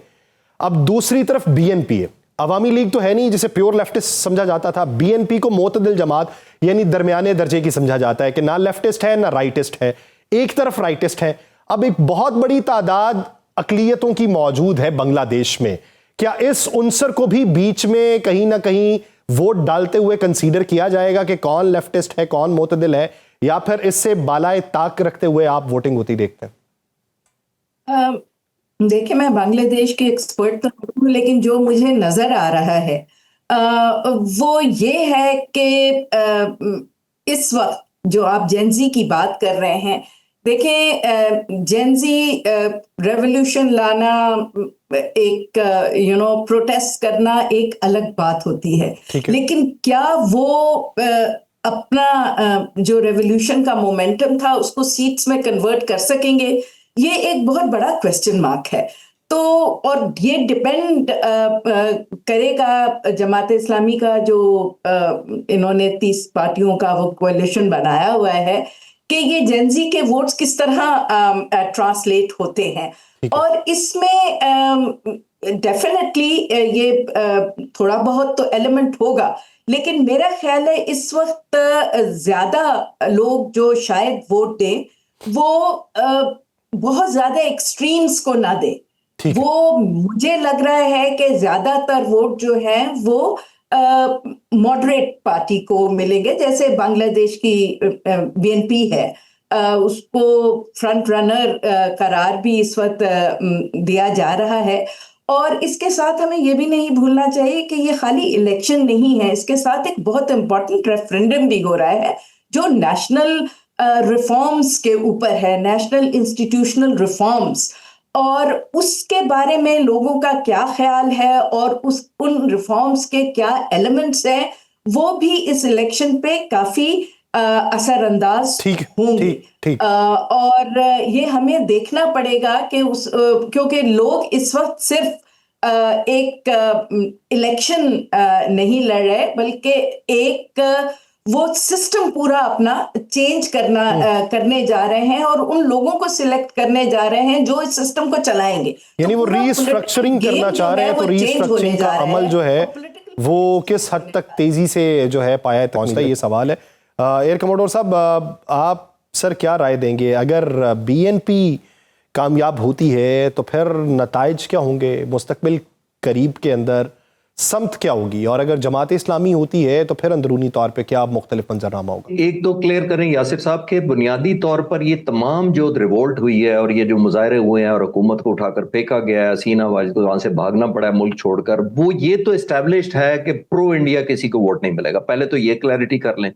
अब दूसरी तरफ BNP है, अवामी लीग तो है नहीं जिसे प्योर लेफ्टिस्ट समझा जाता था। BNP को मोतदिल जमात यानी दरमियाने दर्जे की समझा जाता है कि ना लेफ्टिस्ट है ना राइटिस्ट है, एक तरफ राइटिस्ट है। अब एक बहुत बड़ी तादाद अकलियतों की मौजूद है बांग्लादेश में, क्या इस उनसर को भी बीच में कहीं ना कहीं वोट डालते हुए कंसीडर किया जाएगा कि कौन लेफ्टिस्ट है कौन मोतदिल है, या फिर इससे बालाए ताक रखते हुए आप वोटिंग होती देखते हैं? देखिए, मैं बांग्लादेश की एक्सपर्ट तो हूँ, लेकिन जो मुझे नजर आ रहा है वो ये है कि इस वक्त जो आप जेनजी की बात कर रहे हैं, देखें, जेनजी रेवोल्यूशन लाना, एक प्रोटेस्ट करना एक अलग बात होती है, लेकिन क्या वो अपना जो रेवोल्यूशन का मोमेंटम था उसको सीट्स में कन्वर्ट कर सकेंगे, ये एक बहुत बड़ा क्वेश्चन मार्क है। तो और ये डिपेंड करेगा जमात इस्लामी का जो इन्होंने 30 पार्टियों का वो कोalition बनाया हुआ है कि ये जेनजी के वोट्स किस तरह ट्रांसलेट होते हैं। और इसमें डेफिनेटली ये थोड़ा बहुत तो एलिमेंट होगा, लेकिन मेरा ख्याल है इस वक्त ज्यादा लोग जो शायद वोट दें वो बहुत ज्यादा एक्सट्रीम्स को ना दे। वो मुझे लग रहा है कि ज्यादातर वोट जो है वो मॉडरेट पार्टी को मिलेंगे, जैसे बांग्लादेश की BNP है, उसको फ्रंट रनर करार भी इस वक्त दिया जा रहा है। और इसके साथ हमें ये भी नहीं भूलना चाहिए कि ये खाली इलेक्शन नहीं है, इसके साथ एक बहुत इंपॉर्टेंट रेफरेंडम भी हो रहा है जो नेशनल रिफॉर्म्स के ऊपर है, नेशनल इंस्टीट्यूशनल रिफॉर्म्स, और उसके बारे में लोगों का क्या ख्याल है और उन रिफॉर्म्स के क्या एलिमेंट्स हैं, वो भी इस इलेक्शन पे काफी असरअंदाज होंगे। ठीक। और ये हमें देखना पड़ेगा कि क्योंकि लोग इस वक्त सिर्फ एक इलेक्शन नहीं लड़ रहे, बल्कि एक वो सिस्टम पूरा अपना चेंज करने जा रहे हैं और उन लोगों को सिलेक्ट करने जा रहे हैं जो इस सिस्टम को चलाएंगे। यानी वो रीस्ट्रक्चरिंग करना चाह रहे हैं, तो रीस्ट्रक्चरिंग का अमल जो है वो किस हद तक तेजी से जो है पाया पहुंचता है, ये सवाल है। एयर कमोडोर साहब, आप सर क्या राय देंगे? अगर बीएनपी कामयाब होती है तो फिर नताइज क्या होंगे मुस्तकबिल करीब के अंदर, समत क्या होगी? और अगर जमात इस्लामी होती है तो फिर अंदरूनी तौर पे क्या मुख्तलिफ मंजरनामा होगा? एक तो क्लियर करें यासिर साहब के बुनियादी तौर पर ये तमाम जो रिवोल्ट हुई है और ये जो मुजाहरे हुए हैं और हुकूमत को उठाकर फेंका गया है, हसीना वाजिद को वहां से भागना पड़ा है मुल्क छोड़कर, वो ये तो एस्टेब्लिश्ड है कि प्रो इंडिया किसी को वोट नहीं मिलेगा। पहले तो ये क्लैरिटी कर लें।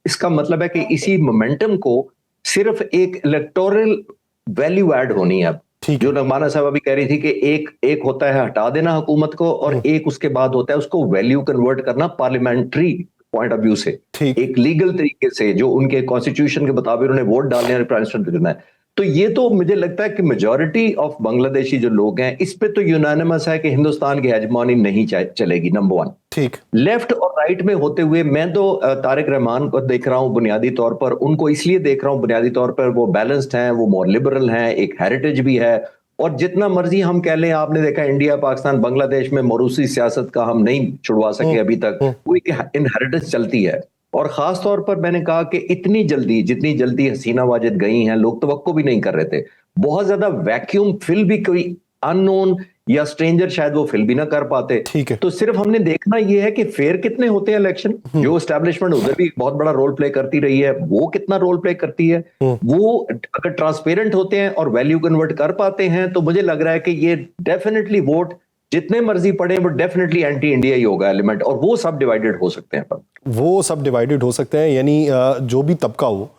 इसका मतलब है कि इसी मोमेंटम को सिर्फ एक इलेक्टोरल वैल्यू ऐड होनी है। अब जो नगमाना साहब अभी कह रही थी कि एक होता है हटा देना हुकूमत को और एक उसके बाद होता है उसको वैल्यू कन्वर्ट करना पार्लियामेंट्री पॉइंट ऑफ व्यू से, एक लीगल तरीके से, जो उनके कॉन्स्टिट्यूशन के मुताबिक उन्हें वोट डालने और प्राइम मिनिस्टर चुनना है। तो ये तो मुझे लगता है कि मेजॉरिटी ऑफ बांग्लादेशी जो लोग हैं इस पे तो यूनानिमस है कि हिंदुस्तान की हेजमोनी नहीं चलेगी। Number one. ठीक। लेफ्ट और राइट में होते हुए मैं तो तारिक रहमान को देख रहा हूं बुनियादी तौर पर, उनको इसलिए देख रहा हूं बुनियादी तौर पर वो बैलेंस्ड हैं, वो मोर लिबरल हैं, एक हेरिटेज भी है। और जितना मर्जी हम कह लें, आपने देखा इंडिया पाकिस्तान बांग्लादेश में मरूसी सियासत का हम नहीं छुड़वा सके अभी तक, वो एक इनहेरिटेंस चलती है। और खास तौर पर मैंने कहा कि जितनी जल्दी हसीना वाजिद गई हैं, लोग तवक्को भी नहीं कर रहे थे। बहुत ज्यादा वैक्यूम फिल भी कोई अननोन या स्ट्रेंजर शायद वो फिल भी ना कर पाते। ठीक है। तो सिर्फ हमने देखना ये है कि फेयर कितने होते हैं इलेक्शन, जो एस्टैब्लिशमेंट उधर भी बहुत बड़ा रोल प्ले करती रही है, वो कितना रोल प्ले करती है, वो अगर ट्रांसपेरेंट होते हैं और वैल्यू कन्वर्ट कर पाते हैं, तो मुझे लग रहा है कि ये डेफिनेटली वोट जितने मर्जी पड़े वो डेफिनेटली एंटी इंडिया ही होगा एलिमेंट, और वो सब डिवाइडेड हो सकते हैं। वो सब डिवाइडेड हो सकते हैं, यानी जो भी तबका हो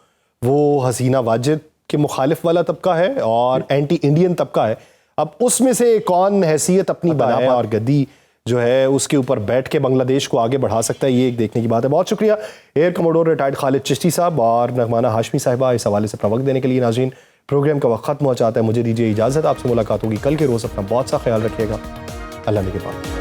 वो हसीना वाजिद के मुखालिफ वाला तबका है और एंटी इंडियन तबका है। अब उसमें से कौन हैसियत अपनी बनाए और गद्दी जो है उसके ऊपर बैठ के बांग्लादेश को आगे बढ़ा सकता है, ये एक देखने की बात है। बहुत शुक्रिया air commodore retired Khalid Chishti साहब और नगमाना हाशमी साहिबा इस हवाले से प्रवक्त देने के लिए। नाज़रीन, प्रोग्राम का वक्त खत्म हो जाता है, मुझे दीजिए इजाज़त। आपसे मुलाकात होगी कल के रोज़। अपना बहुत सा ख्याल रखिएगा। अल्लाह के बाद।